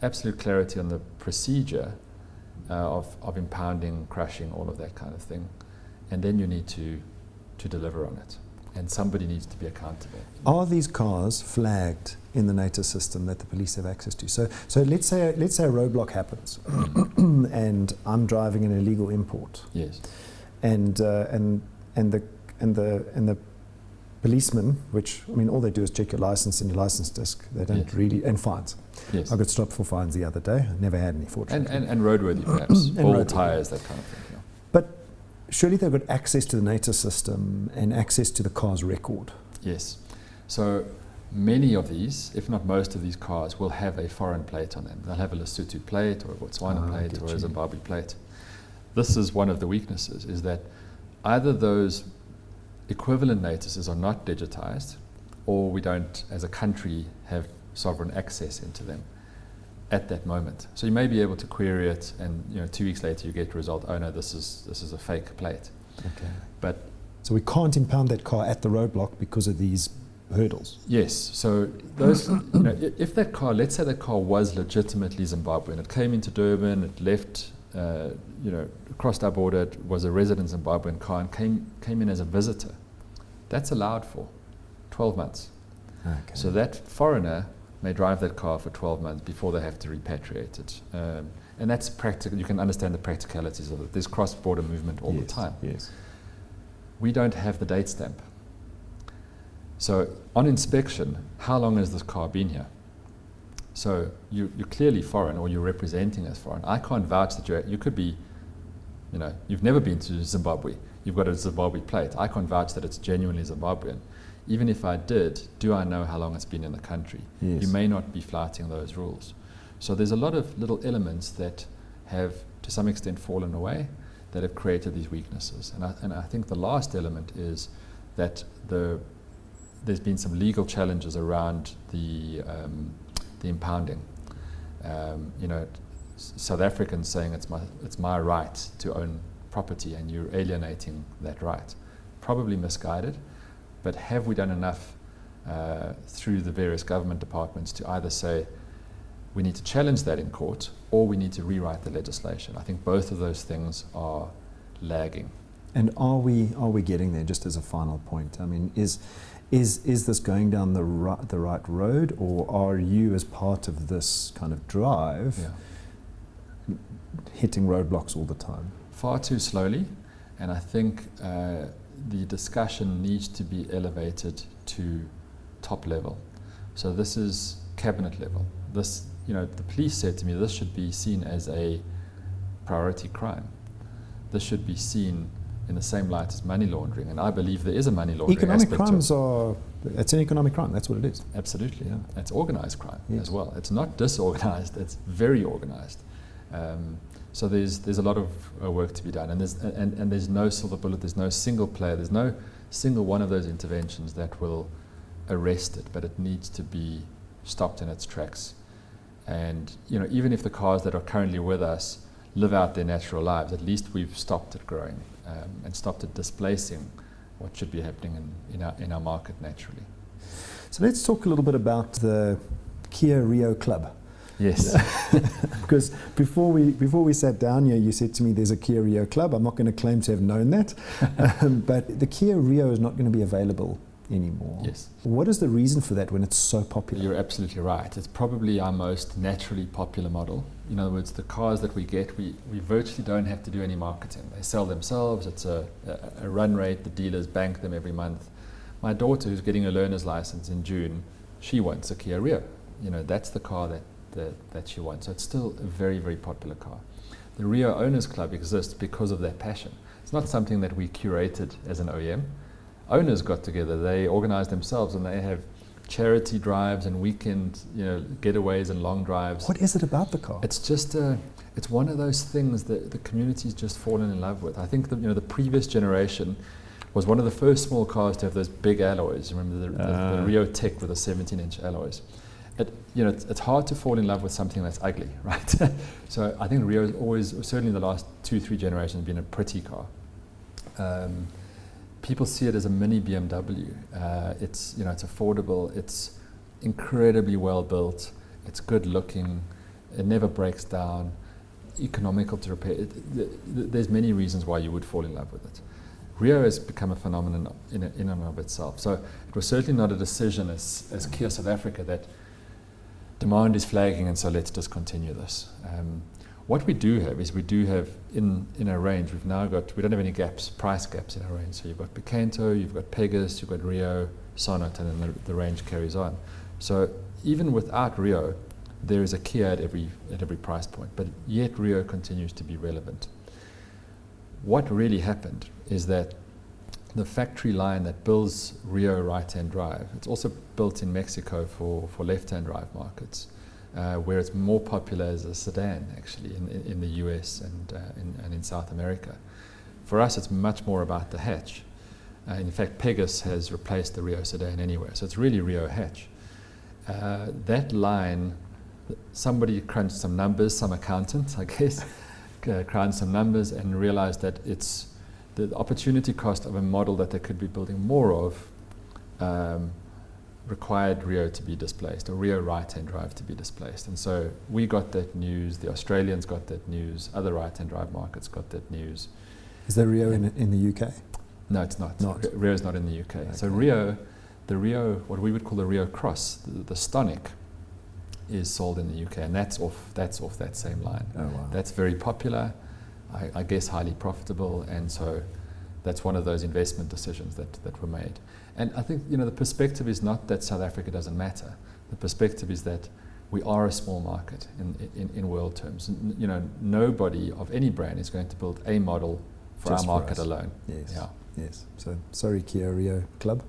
absolute clarity on the procedure of impounding, crushing, all of that kind of thing. And then you need to deliver on it. And somebody needs to be accountable. Are these cars flagged in the NATO system that the police have access to? So let's say a roadblock happens, and I'm driving an illegal import. Yes. And the policemen, which, I mean, all they do is check your license and your license disc. They don't really, and fines. Yes. I got stopped for fines the other day. I never had any, fortunately. And roadworthy, perhaps. And Ball roadworthy. tyres, that kind of thing. Yeah. But surely they've got access to the NATO system and access to the car's record. Yes. So many of these, if not most of these cars, will have a foreign plate on them. They'll have a Lesotho plate or a Botswana plate or a Zimbabwe plate. This is one of the weaknesses, is that either those equivalent notices are not digitized, or we don't, as a country, have sovereign access into them at that moment. So you may be able to query it, and 2 weeks later you get a result. Oh no, this is a fake plate. Okay. But so we can't impound that car at the roadblock because of these hurdles. yes. So those, if that car, let's say that car was legitimately Zimbabwean, it came into Durban, it left, crossed our border, it was a resident Zimbabwean car, and came in as a visitor. That's allowed for 12 months. Okay. So that foreigner may drive that car for 12 months before they have to repatriate it. And that's practical. You can understand the practicalities of it. There's cross-border movement all the time. Yes. We don't have the date stamp. So on inspection, how long has this car been here? So you're clearly foreign, or you're representing as foreign. I can't vouch that you could be, you've never been to Zimbabwe. You've got a Zimbabwe plate. I can't vouch that it's genuinely Zimbabwean. Even if I did, do I know how long it's been in the country? Yes. You may not be flouting those rules. So there's a lot of little elements that have, to some extent, fallen away, that have created these weaknesses. And I think the last element is that there's been some legal challenges around the impounding. South Africans saying it's my right to own property, and you're alienating that right. Probably misguided, but have we done enough through the various government departments to either say we need to challenge that in court, or we need to rewrite the legislation? I think both of those things are lagging. And are we getting there? Just as a final point, I mean, is this going down the right road, or are you, as part of this kind of drive, hitting roadblocks all the time? Far too slowly, and I think the discussion needs to be elevated to top level. So this is cabinet level. This, the police said to me, this should be seen as a priority crime. This should be seen in the same light as money laundering, and I believe there is a money laundering economic aspect crimes to it. it's an economic crime, that's what it is. Absolutely, Yeah. It's organized crime Yes. as well. It's not disorganized, it's very organized. So there's a lot of work to be done, and there's no silver bullet, there's no single player, there's no single one of those interventions that will arrest it, but it needs to be stopped in its tracks. And even if the cars that are currently with us live out their natural lives, at least we've stopped it growing and stopped it displacing what should be happening in our market naturally. So let's talk a little bit about the Kia Rio Club. Yes. Because before we sat down here, you said to me there's a Kia Rio Club. I'm not going to claim to have known that, but the Kia Rio is not going to be available anymore. Yes. What is the reason for that when it's so popular? You're absolutely right. It's probably our most naturally popular model. In other words, the cars that we get, we virtually don't have to do any marketing. They sell themselves. It's a run rate. The dealers bank them every month. My daughter, who's getting a learner's license in June, she wants a Kia Rio. That's the car that she wants. So it's still a very, very popular car. The Rio Owners Club exists because of that passion. It's not something that we curated as an OEM. Owners got together, they organized themselves, and they have charity drives and weekend getaways and long drives. What is it about the car? It's just it's one of those things that the community's just fallen in love with. I think the previous generation was one of the first small cars to have those big alloys. Remember the Rio Tech with the 17-inch alloys. It's hard to fall in love with something that's ugly, right? So I think Rio has always, certainly in the last 2-3 generations, been a pretty car. People see it as a mini BMW. It's affordable. It's incredibly well built. It's good looking. It never breaks down. Economical to repair. There's many reasons why you would fall in love with it. Rio has become a phenomenon in and of itself. So it was certainly not a decision as Kia South Africa that demand is flagging, and so let's discontinue this. What we do have is we do have in our range, we don't have any gaps, price gaps in our range. So you've got Picanto, you've got Pegasus, you've got Rio, Sonnet, and then the range carries on. So even without Rio, there is a Kia at every price point, but yet Rio continues to be relevant. What really happened is that the factory line that builds Rio right-hand drive, it's also built in Mexico for left-hand drive markets, where it's more popular as a sedan actually in the US and in South America. For us, it's much more about the hatch. In fact, Pegasus has replaced the Rio sedan anywhere, so it's really Rio hatch. That line, somebody crunched some numbers, some accountant, I guess, crunched some numbers and realized that it's the opportunity cost of a model that they could be building more of required Rio to be displaced, or Rio right-hand drive to be displaced. And so we got that news, the Australians got that news, other right-hand drive markets got that news. Is there Rio in the UK? No, it's not. Rio's not in the UK. Okay. So the Rio, what we would call the Rio Cross, the Stonic, is sold in the UK, and that's off that same line. Oh, wow. That's very popular, I guess highly profitable, and so that's one of those investment decisions that were made. And I think the perspective is not that South Africa doesn't matter. The perspective is that we are a small market in world terms. Nobody of any brand is going to build a model for just our market for us. Alone. Yes. Yeah. Yes. So sorry, Kia Rio Club.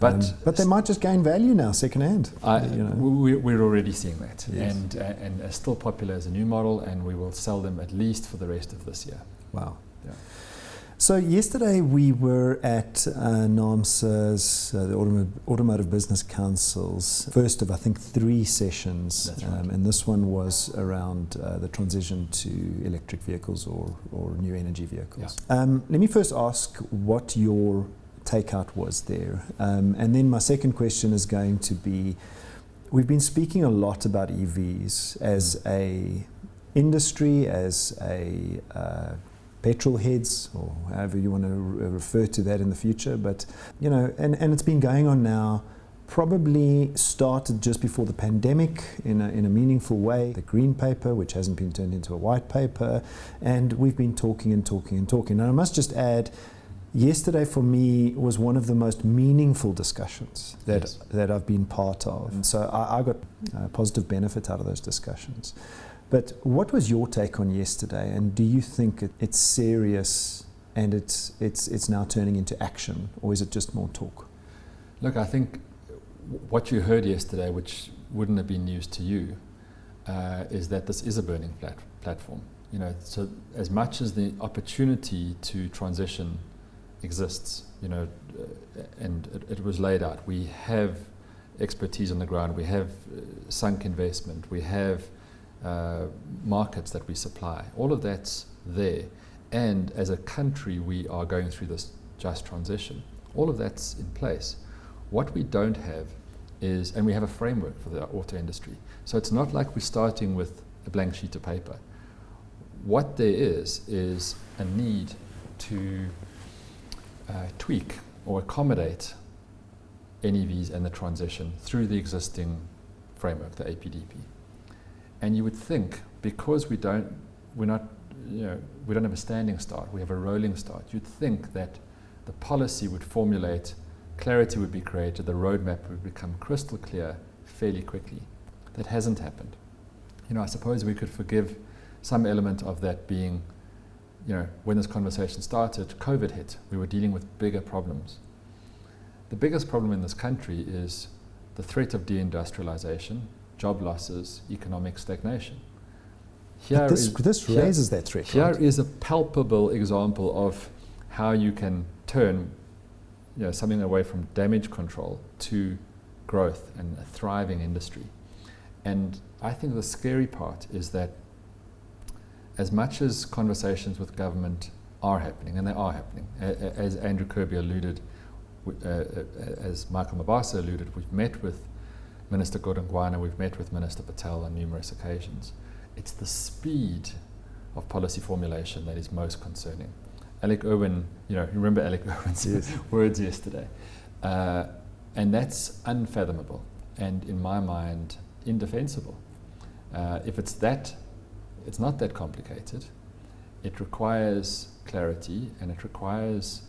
But they might just gain value now, second-hand. We're already seeing that, yes. and are still popular as a new model, and we will sell them at least for the rest of this year. Wow. Yeah. So yesterday we were at NAAMSA's, the Automotive Business Council's first of, I think, 3 sessions. That's right. And this one was around the transition to electric vehicles or new energy vehicles. Yeah. Let me first ask what your takeout was there. And then my second question is going to be, we've been speaking a lot about EVs as a industry, as a petrol heads, or however you want to refer to that in the future, but and it's been going on now, probably started just before the pandemic in a meaningful way. The green paper, which hasn't been turned into a white paper, and we've been talking and talking and talking. And I must just add, yesterday for me was one of the most meaningful discussions that I've been part of. And so I got positive benefit out of those discussions. But what was your take on yesterday? And do you think it's serious and it's now turning into action, or is it just more talk? Look, I think what you heard yesterday, which wouldn't have been news to you, is that this is a burning platform. So as much as the opportunity to transition exists, and it was laid out. We have expertise on the ground. We have sunk investment. We have markets that we supply. All of that's there. And as a country, we are going through this just transition. All of that's in place. What we don't have is, and we have a framework for the auto industry. So it's not like we're starting with a blank sheet of paper. What there is a need to tweak or accommodate NEVs and the transition through the existing framework, the APDP. And you would think, because we don't have a standing start, we have a rolling start, you'd think that the policy would formulate, clarity would be created, the roadmap would become crystal clear fairly quickly. That hasn't happened. I suppose we could forgive some element of that being, when this conversation started, COVID hit. We were dealing with bigger problems. The biggest problem in this country is the threat of deindustrialization, job losses, economic stagnation. This raises that threat. Here is a palpable example of how you can turn something away from damage control to growth and a thriving industry. And I think the scary part is that as much as conversations with government are happening, and they are happening, as Andrew Kirby alluded, as Michael Mabasa alluded, we've met with Minister Godongwana, we've met with Minister Patel on numerous occasions. It's the speed of policy formulation that is most concerning. Alec Irwin, remember Alec Irwin's words yesterday, and that's unfathomable, and in my mind, indefensible. If it's that It's not that complicated. It requires clarity, and it requires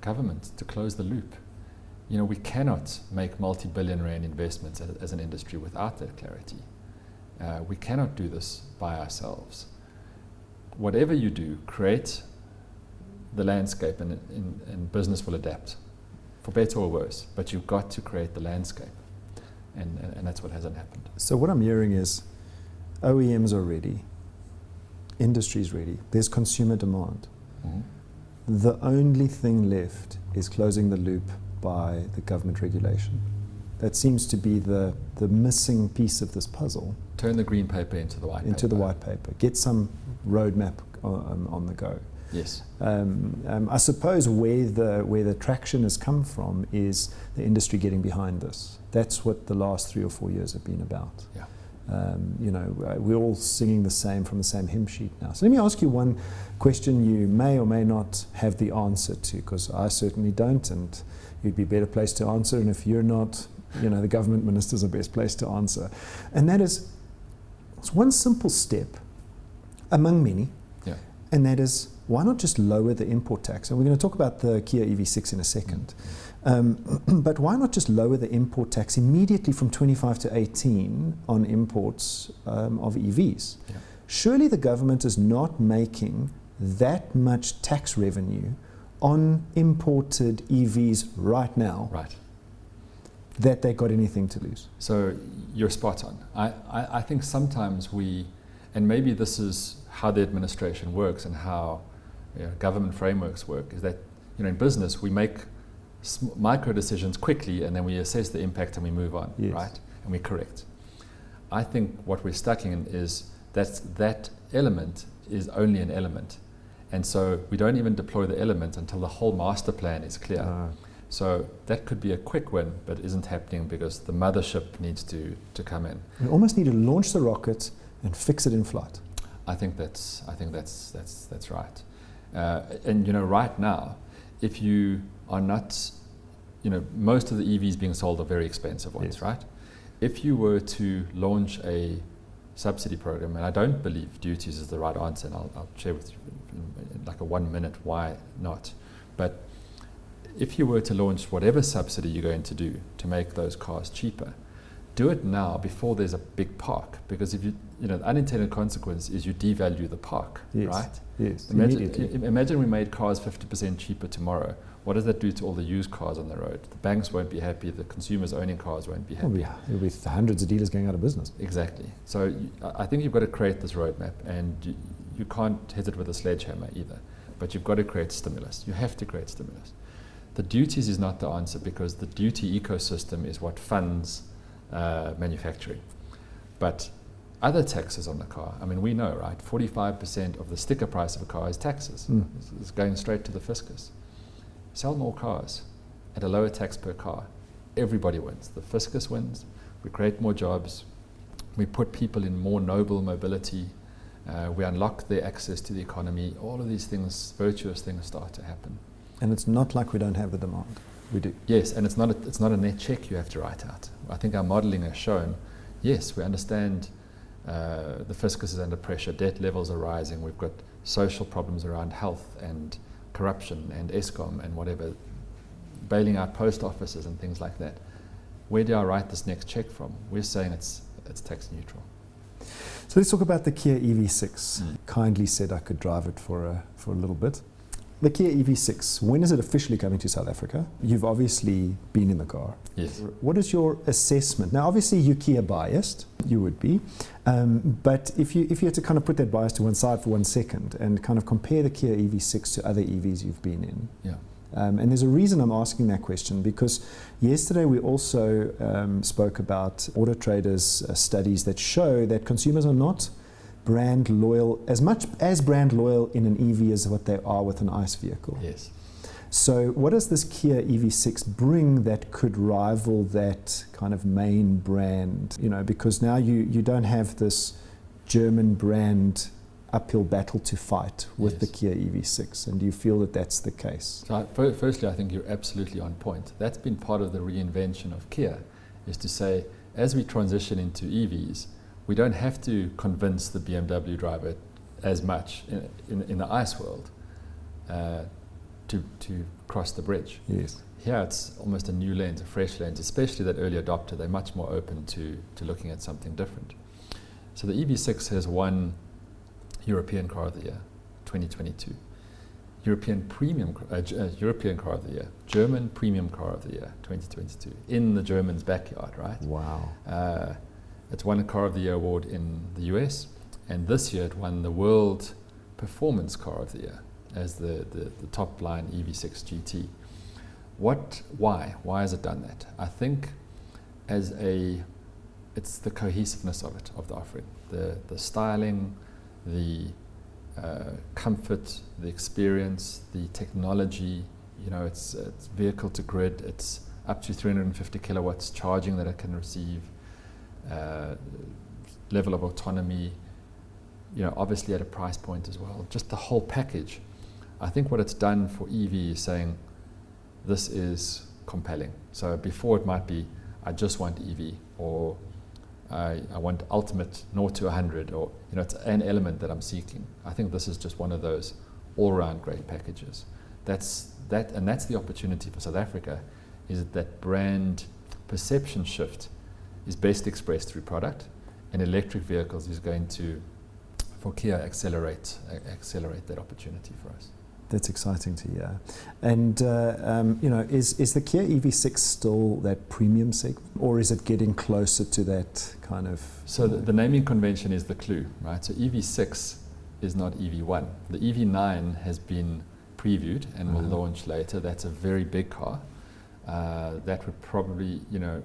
government to close the loop. You know, we cannot make multi-billion rand investments as an industry without that clarity. We cannot do this by ourselves. Whatever you do, create the landscape, and business will adapt, for better or worse. But you've got to create the landscape, and that's what hasn't happened. So what I'm hearing is OEMs are ready, industry's ready, there's consumer demand. Mm-hmm. The only thing left is closing the loop by the government regulation. That seems to be the missing piece of this puzzle. Turn the green paper into the white paper. Into the white paper. Get some roadmap on the go. Yes. I suppose where the traction has come from is the industry getting behind this. That's what the last 3 or 4 years have been about. Yeah. You know, we're all singing the same from the same hymn sheet now. So let me ask you one question you may or may not have the answer to, because I certainly don't, and you'd be better placed to answer. And if you're not, you know, the government ministers are best placed to answer. And that is, it's one simple step among many, yeah. And that is, why not just lower the import tax? And we're going to talk about the Kia EV6 in a second. But why not just lower the import tax immediately from 25 to 18 on imports of EVs? Yeah. Surely the government is not making that much tax revenue on imported EVs right now, right, that they got anything to lose. So you're spot on. I think sometimes we, and maybe this is how the administration works and how government frameworks work, is that, you know, in business we make micro decisions quickly, and then we assess the impact and we move on, yes. Right? And we correct. I think what we're stuck in is that element is only an element. And so we don't even deploy the element until the whole master plan is clear. So that could be a quick win, but isn't happening because the mothership needs to come in. We almost need to launch the rocket and fix it in flight. I think that's right. And you know, right now, if you are not, you know, most of the EVs being sold are very expensive ones, yes. Right? If you were to launch a subsidy program, and I don't believe duties is the right answer, and I'll share with you in like a 1 minute why not. But if you were to launch whatever subsidy you're going to do to make those cars cheaper, do it now before there's a big park, because if you know, the unintended consequence is you devalue the park, yes. right? Yes. Imagine we made cars 50% cheaper tomorrow. What does that do to all the used cars on the road? The banks won't be happy. The consumers owning cars won't be happy. There'll be hundreds of dealers going out of business. Exactly. So I think you've got to create this roadmap, and you can't hit it with a sledgehammer either. But you've got to create stimulus. You have to create stimulus. The duties is not the answer, because the duty ecosystem is what funds manufacturing. But other taxes on the car, I mean, we know, right? 45% of the sticker price of a car is taxes. It's going straight to the fiscus. Sell more cars at a lower tax per car. Everybody wins. The fiscus wins. We create more jobs. We put people in more noble mobility. We unlock their access to the economy. All of these things, virtuous things, start to happen. And it's not like we don't have the demand. We do. Yes, and it's not a net check you have to write out. I think our modelling has shown, yes, we understand the fiscus is under pressure, debt levels are rising, we've got social problems around health and corruption and Eskom and whatever, bailing out post offices and things like that. Where do I write this next check from? We're saying it's tax neutral. So let's talk about the Kia EV6. Kindly said I could drive it for a little bit. The Kia EV6, when is it officially coming to South Africa? You've obviously been in the car. Yes. What is your assessment? Now, obviously, you're Kia biased. You would be. But if you had to kind of put that bias to one side for 1 second and kind of compare the Kia EV6 to other EVs you've been in. Yeah. And there's a reason I'm asking that question, because yesterday we also spoke about Auto Trader's studies that show that consumers are not brand loyal, as much as brand loyal in an EV as what they are with an ICE vehicle. Yes. So what does this Kia EV6 bring that could rival that kind of main brand? You know, because now you don't have this German brand uphill battle to fight with the Kia EV6, and do you feel that that's the case? So firstly, I think you're absolutely on point. That's been part of the reinvention of Kia, is to say, as we transition into EVs, we don't have to convince the BMW driver as much in the ICE world to cross the bridge. Yes. Here it's almost a new lens, a fresh lens, especially that early adopter. They're much more open to looking at something different. So the EV6 has won European Car of the Year 2022, European European Car of the Year, German Premium Car of the Year 2022, in the German's backyard, right? Wow. It's won a Car of the Year award in the US, and this year it won the World Performance Car of the Year as the top line EV6 GT. Why has it done that? I think it's the cohesiveness of it, of the offering, the styling, the comfort, the experience, the technology. You know, it's vehicle to grid. It's up to 350 kilowatts charging that it can receive. Level of autonomy. You know, obviously at a price point as well. Just the whole package. I think what it's done for EV is saying, this is compelling. So before it might be, I just want EV, or I want ultimate 0 to 100, or you know, it's an element that I'm seeking. I think this is just one of those all-round great packages. That's the opportunity for South Africa, is that brand perception shift is best expressed through product, and electric vehicles is going to, for Kia, accelerate that opportunity for us. That's exciting to hear. And you know, is the Kia EV6 still that premium segment, or is it getting closer to that kind of? So the naming convention is the clue, right? So EV6 is not EV1. The EV9 has been previewed and will launch later. That's a very big car. That would probably, you know,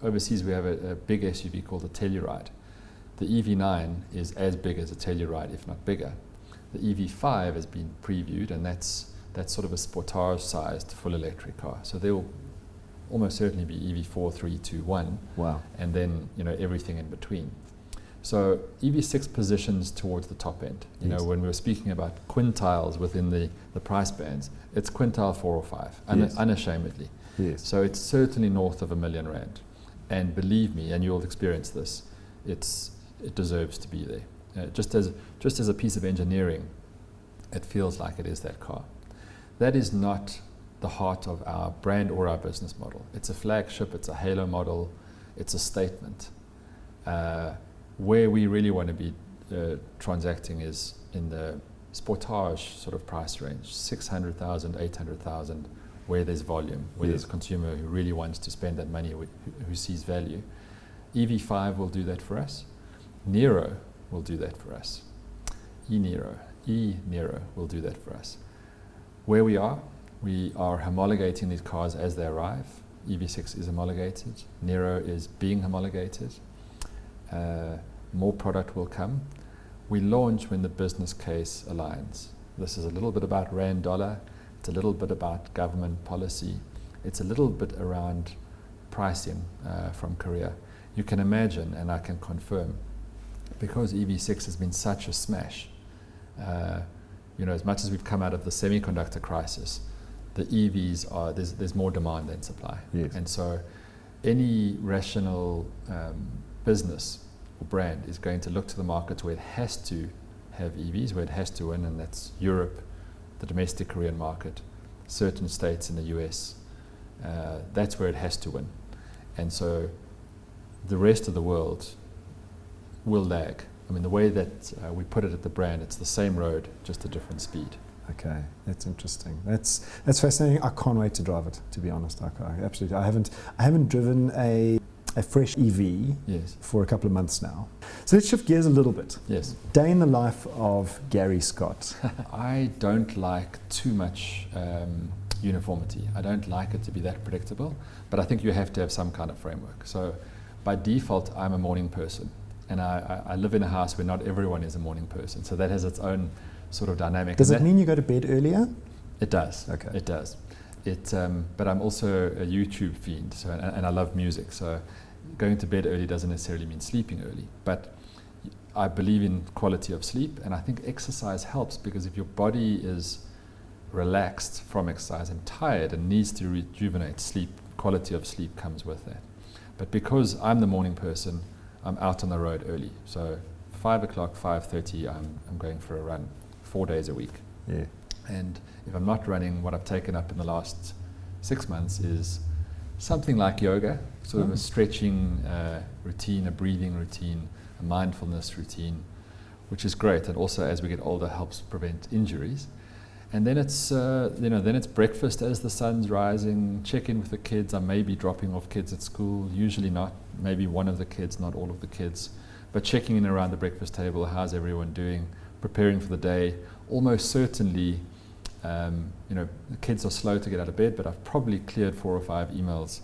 overseas we have a big SUV called a Telluride. The EV9 is as big as a Telluride, if not bigger. The EV5 has been previewed, and that's sort of a Sportage-sized full electric car. So there will almost certainly be EV4, 3, 2, 1. Wow. And then, you know, everything in between. So EV6 positions towards the top end. You know, when we were speaking about quintiles within the price bands, it's quintile 4 or 5, unashamedly. Yes. So it's certainly north of R1 million. And believe me, and you'll experience this, it deserves to be there. Just as a piece of engineering, it feels like it is that car. That is not the heart of our brand or our business model. It's a flagship, it's a halo model, it's a statement. Where we really want to be transacting is in the Sportage sort of price range, 600,000, 800,000, where there's volume, where there's a consumer who really wants to spend that money, who sees value. EV5 will do that for us. Nero will do that for us. E-Nero will do that for us. Where we are homologating these cars as they arrive. EV6 is homologated. Nero is being homologated. More product will come. We launch when the business case aligns. This is a little bit about rand dollar. It's a little bit about government policy. It's a little bit around pricing from Korea. You can imagine, and I can confirm, because EV6 has been such a smash, you know, as much as we've come out of the semiconductor crisis, the EVs are, there's more demand than supply. Yes. And so any rational business or brand is going to look to the markets where it has to have EVs, where it has to win, and that's Europe, the domestic Korean market, certain states in the US. That's where it has to win. And so the rest of the world will lag. I mean, the way that we put it at the brand, it's the same road, just a different speed. Okay, that's interesting. That's fascinating. I can't wait to drive it, to be honest. I absolutely. I haven't driven a fresh EV for a couple of months now. So let's shift gears a little bit. Yes. Day in the life of Gary Scott. I don't like too much uniformity. I don't like it to be that predictable, but I think you have to have some kind of framework. So by default, I'm a morning person. And I live in a house where not everyone is a morning person. So that has its own sort of dynamic. Does it mean you go to bed earlier? It does. Okay. It does. But I'm also a YouTube fiend, so, and I love music. So going to bed early doesn't necessarily mean sleeping early. But I believe in quality of sleep, and I think exercise helps, because if your body is relaxed from exercise and tired and needs to rejuvenate, quality of sleep comes with that. But because I'm the morning person, I'm out on the road early. So 5 o'clock, 5:30, I'm going for a run 4 days a week. Yeah. And if I'm not running, what I've taken up in the last 6 months is something like yoga, sort of a stretching routine, a breathing routine, a mindfulness routine, which is great, and also as we get older helps prevent injuries. And then it's then it's breakfast as the sun's rising, check in with the kids. I may be dropping off kids at school, usually not, maybe one of the kids, not all of the kids, but checking in around the breakfast table, how's everyone doing, preparing for the day. Almost certainly, the kids are slow to get out of bed, but I've probably cleared 4 or 5 emails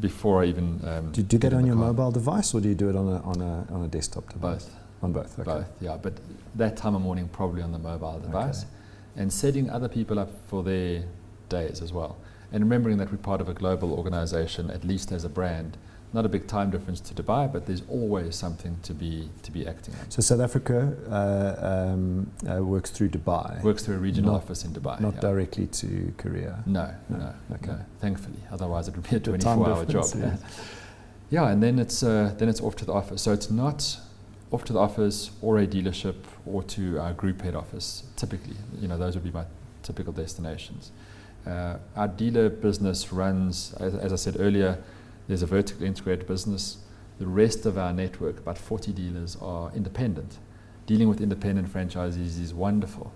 before I even do you do that on your mobile device, or do you do it on a desktop device? Both. On both, okay. Both, yeah, but that time of morning probably on the mobile device. Okay. And setting other people up for their days as well. And remembering that we're part of a global organization, at least as a brand. Not a big time difference to Dubai, but there's always something to be acting on. So South Africa works through Dubai? Works through a regional office in Dubai. Not directly to Korea? No, okay. No, thankfully. Otherwise it would be a 24-hour job. Yeah, and then it's off to the office. So it's not off to the office or a dealership or to our group head office, typically. Those would be my typical destinations. Our dealer business runs, as I said earlier, there's a vertically integrated business. The rest of our network, about 40 dealers, are independent. Dealing with independent franchisees is wonderful.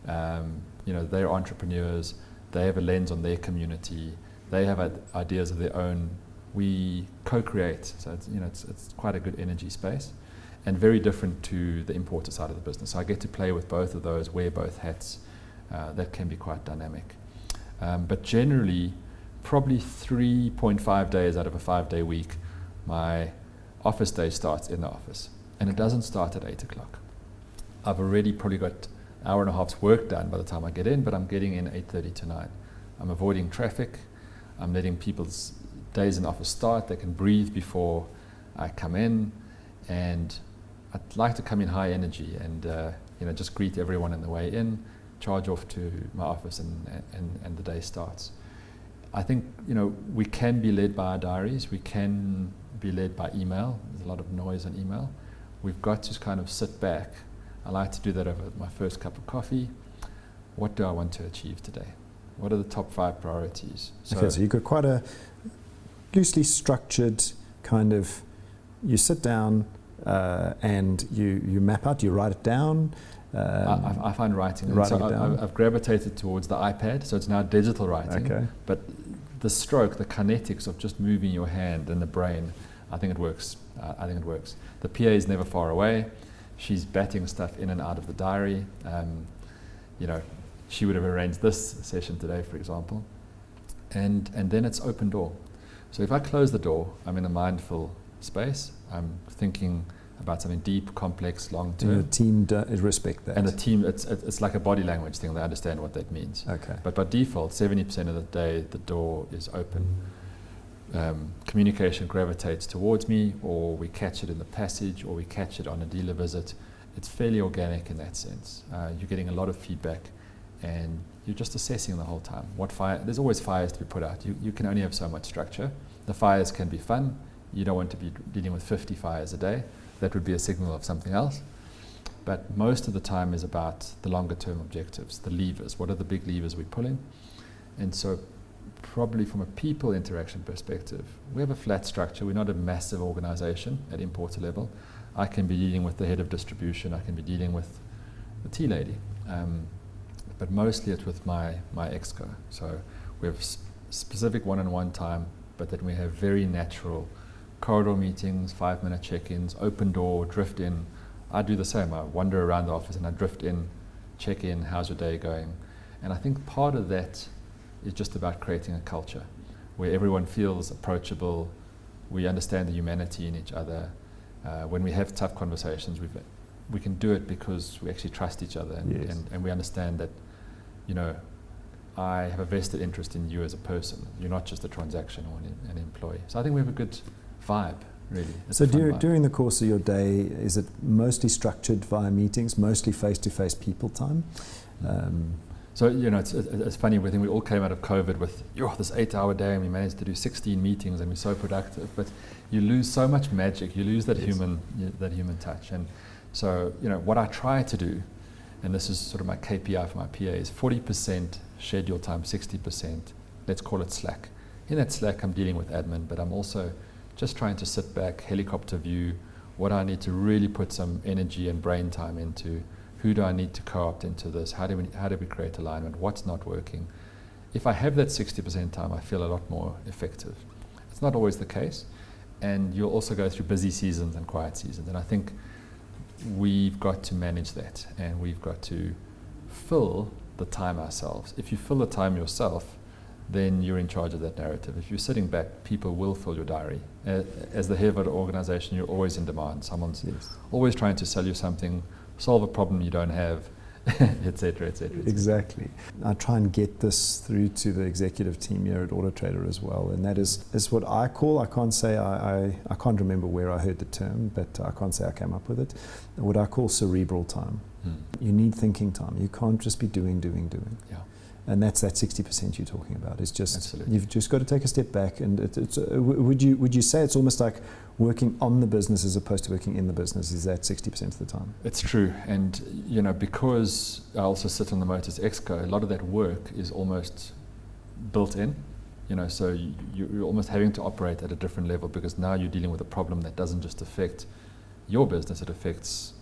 They're entrepreneurs, they have a lens on their community, they have ideas of their own. We co-create, so it's quite a good energy space. And very different to the importer side of the business. So I get to play with both of those, wear both hats. That can be quite dynamic. But generally, probably 3.5 days out of a 5-day week, my office day starts in the office. And it doesn't start at 8 o'clock. I've already probably got an hour and a half's work done by the time I get in, but I'm getting in 8:30 to 9. I'm avoiding traffic. I'm letting people's days in the office start. They can breathe before I come in. And I'd like to come in high energy and just greet everyone on the way in, charge off to my office, and the day starts. I think we can be led by our diaries. We can be led by email. There's a lot of noise on email. We've got to kind of sit back. I like to do that over my first cup of coffee. What do I want to achieve today? What are the top 5 priorities? So you've got quite a loosely structured kind of. You sit down. And you map out, you write it down. I find writing I've gravitated towards the iPad, so it's now digital writing. Okay. But the stroke, the kinetics of just moving your hand and the brain, I think it works. The PA is never far away. She's batting stuff in and out of the diary. She would have arranged this session today, for example. And then it's open door. So if I close the door, I'm in a mindful space. I'm thinking about something deep, complex, long-term. And the team respect that. And the team, it's like a body language thing. They understand what that means. Okay. But by default, 70% of the day, the door is open. Communication gravitates towards me, or we catch it in the passage, or we catch it on a dealer visit. It's fairly organic in that sense. You're getting a lot of feedback, and you're just assessing the whole time. There's always fires to be put out. You can only have so much structure. The fires can be fun. You don't want to be dealing with 50 fires a day. That would be a signal of something else. But most of the time is about the longer term objectives, the levers. What are the big levers we're pulling? And so probably from a people interaction perspective, we have a flat structure. We're not a massive organization at importer level. I can be dealing with the head of distribution. I can be dealing with the tea lady. But mostly it's with my exco. So we have specific one-on-one time, but then we have very natural corridor meetings, 5-minute check-ins, open door, drift in. I do the same. I wander around the office and I drift in, check in, how's your day going? And I think part of that is just about creating a culture where everyone feels approachable, we understand the humanity in each other. When we have tough conversations, we can do it because we actually trust each other, and we understand that, I have a vested interest in you as a person. You're not just a transaction or an employee. So I think we have a good vibe, really. So during the course of your day, is it mostly structured via meetings, mostly face-to-face people time? So, it's funny, I think we all came out of COVID with this 8-hour day and we managed to do 16 meetings and we're so productive, but you lose so much magic, you lose that human touch. And so, what I try to do, and this is sort of my KPI for my PA, is 40% schedule time, 60%, let's call it slack. In that slack, I'm dealing with admin, but I'm also just trying to sit back, helicopter view, what I need to really put some energy and brain time into. Who do I need to co-opt into this? How do we create alignment? What's not working? If I have that 60% time, I feel a lot more effective. It's not always the case, and you'll also go through busy seasons and quiet seasons, and I think we've got to manage that, and we've got to fill the time ourselves. If you fill the time yourself, then you're in charge of that narrative. If you're sitting back, people will fill your diary. As the head of an organization, you're always in demand. Someone's always trying to sell you something, solve a problem you don't have, etc., etc. Exactly. I try and get this through to the executive team here at AutoTrader as well, and that is what I call, I can't say, I can't remember where I heard the term, but I can't say I came up with it, what I call cerebral time. You need thinking time. You can't just be doing. Yeah. And that's that 60% you're talking about. It's just, absolutely. You've just got to take a step back, and would you say it's almost like working on the business as opposed to working in the business? Is that 60% of the time? It's true, and because I also sit on the Motors Exco, a lot of that work is almost built in. So you're almost having to operate at a different level, because now you're dealing with a problem that doesn't just affect your business, it affects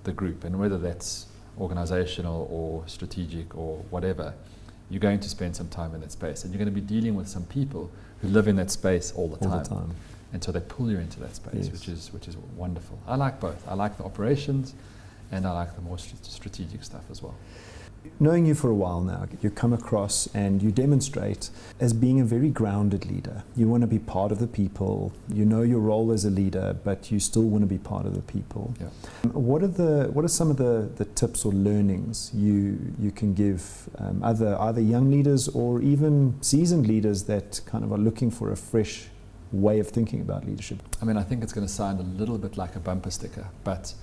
the group, and whether that's organizational or strategic or whatever, you're going to spend some time in that space, and you're going to be dealing with some people who live in that space all the time. And so they pull you into that space, which is wonderful. I like both. I like the operations, and I like the more strategic stuff as well. Knowing you for a while now, you come across and you demonstrate as being a very grounded leader. You want to be part of the people. You know your role as a leader, but you still want to be part of the people. Yeah. What are some of the tips or learnings you can give either young leaders or even seasoned leaders that kind of are looking for a fresh way of thinking about leadership? I think it's going to sound a little bit like a bumper sticker, but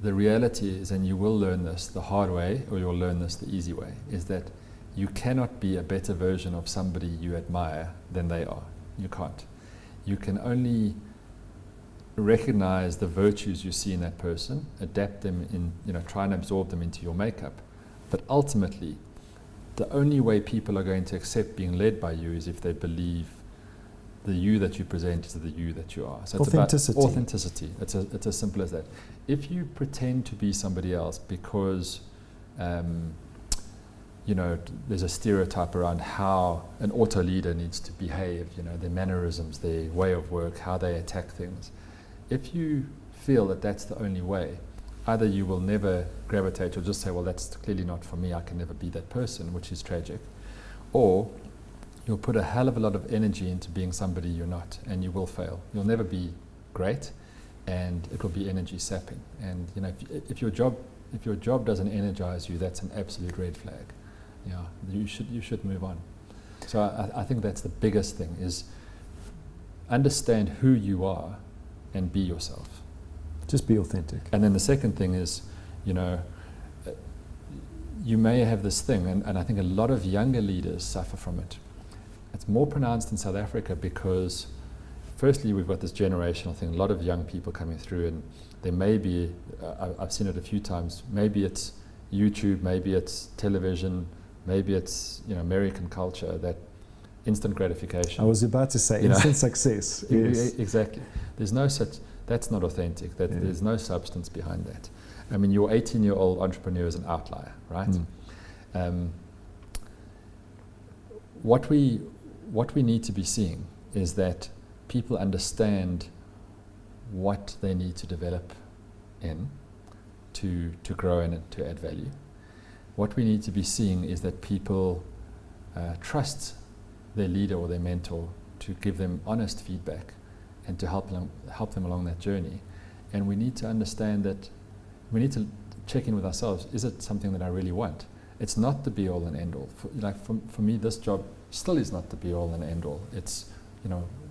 the reality is, and you will learn this the hard way or you'll learn this the easy way, is that you cannot be a better version of somebody you admire than they are. You can't. You can only recognize the virtues you see in that person, adapt them try and absorb them into your makeup. But ultimately, the only way people are going to accept being led by you is if they believe the you that you present is the you that you are. So authenticity. It's about authenticity. It's as simple as that. If you pretend to be somebody else because there's a stereotype around how an auto leader needs to behave, their mannerisms, their way of work, how they attack things. If you feel that that's the only way, either you will never gravitate or just say, well, that's clearly not for me, I can never be that person, which is tragic, or you'll put a hell of a lot of energy into being somebody you're not, and you will fail. You'll never be great, and it will be energy sapping. And if your job doesn't energize you, that's an absolute red flag. You should move on. So I think that's the biggest thing, is understand who you are and be yourself. Just be authentic. And then the second thing is, you may have this thing, and I think a lot of younger leaders suffer from it. It's more pronounced in South Africa because, firstly, we've got this generational thing, a lot of young people coming through, and there may be, I've seen it a few times, maybe it's YouTube, maybe it's television, maybe it's American culture, that instant gratification. I was about to say instant success. Yes. Exactly. There's no such, that's not authentic, there's no substance behind that. Your 18-year-old entrepreneur is an outlier, right? What we need to be seeing is that people understand what they need to develop in to grow and to add value. What we need to be seeing is that people trust their leader or their mentor to give them honest feedback and to help them along that journey. And we need to understand that we need to check in with ourselves. Is it something that I really want? It's not the be-all and end-all. For me, this job still is not the be-all and end-all. It's,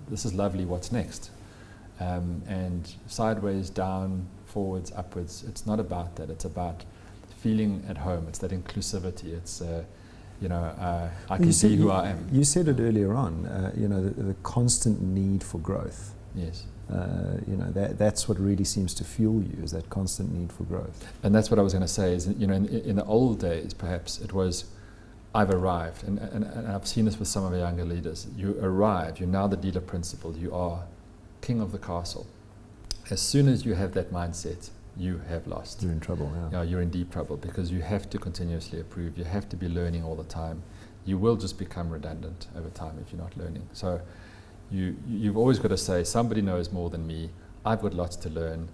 this is lovely, what's next? And sideways, down, forwards, upwards, it's not about that. It's about feeling at home. It's that inclusivity. It's I can see who I am. You said it earlier on. The constant need for growth. Yes. That's what really seems to fuel you, is that constant need for growth. And that's what I was going to say. Is in the old days, perhaps it was, I've arrived, and I've seen this with some of our younger leaders. You arrive. You're now the dealer principal. You are king of the castle. As soon as you have that mindset, you have lost. You're in trouble, yeah. You're in deep trouble, because you have to continuously improve. You have to be learning all the time. You will just become redundant over time if you're not learning. So you've always got to say, somebody knows more than me. I've got lots to learn.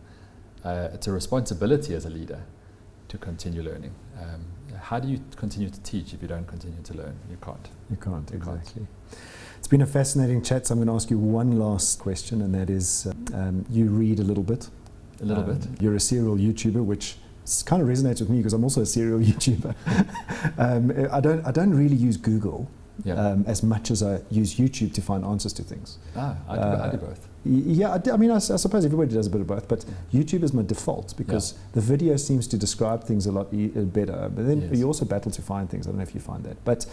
It's a responsibility as a leader to continue learning. How do you continue to teach if you don't continue to learn? You can't. You can't, exactly. It's been a fascinating chat, so I'm going to ask you one last question, and that is, you read a little bit. A little bit. You're a serial YouTuber, which kind of resonates with me because I'm also a serial YouTuber. I don't really use Google as much as I use YouTube to find answers to things. I do both. Yeah, I suppose everybody does a bit of both, but YouTube is my default because the video seems to describe things a lot better. But then you also battle to find things. I don't know if you find that. But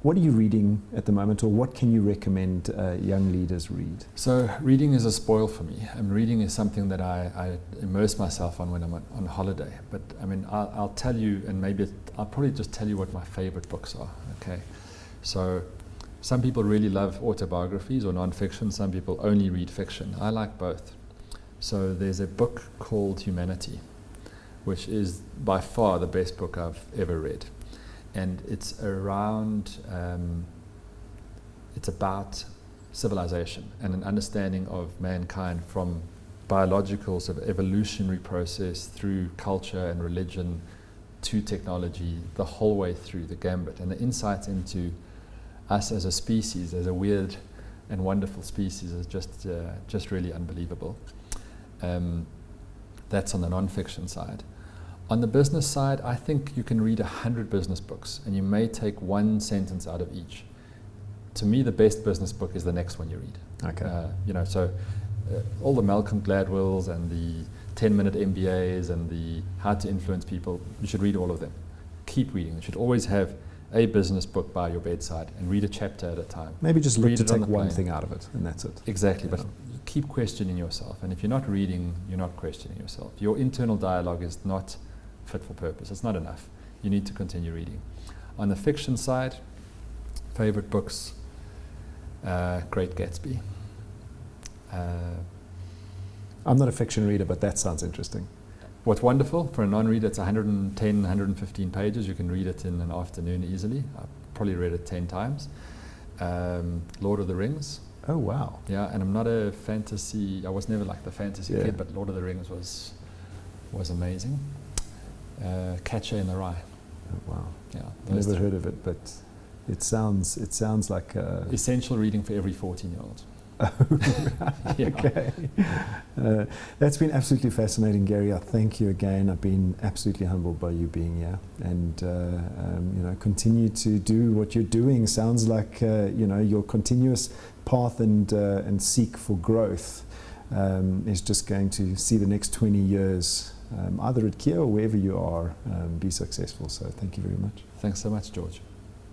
what are you reading at the moment, or what can you recommend young leaders read? So reading is a spoil for me. Reading is something that I immerse myself on when I'm on holiday. But I'll tell you, and I'll probably just tell you what my favorite books are. Okay, so some people really love autobiographies or non-fiction. Some people only read fiction. I like both. So there's a book called Humanity, which is by far the best book I've ever read. And it's around, it's about civilization and an understanding of mankind from biological sort of evolutionary process through culture and religion to technology, the whole way through the gambit, and the insights into us as a species, as a weird and wonderful species, is just really unbelievable. That's on the non-fiction side. On the business side, I think you can read 100 business books, and you may take one sentence out of each. To me, the best business book is the next one you read. Okay. All the Malcolm Gladwells and the 10-minute MBAs and the How to Influence People, you should read all of them. Keep reading. You should always have a business book by your bedside and read a chapter at a time. Maybe just look to take one thing out of it, and that's it. Exactly, but keep questioning yourself. And if you're not reading, you're not questioning yourself. Your internal dialogue is not fit for purpose. It's not enough. You need to continue reading. On the fiction side, favorite books, Great Gatsby. I'm not a fiction reader, but that sounds interesting. What's wonderful, for a non-reader, it's 110, 115 pages. You can read it in an afternoon easily. I've probably read it 10 times. Lord of the Rings. Oh, wow. Yeah, and I'm not a fantasy, I was never like the fantasy kid, but Lord of the Rings was amazing. Catcher in the Rye. Oh, wow. Yeah, Never heard of it, but it sounds like essential reading for every 14-year-old. Okay. That's been absolutely fascinating, Gary. I thank you again. I've been absolutely humbled by you being here, and continue to do what you're doing. Sounds like your continuous path and seek for growth is just going to see the next 20 years, either at Kia or wherever you are, be successful. So thank you very much. Thanks so much, George.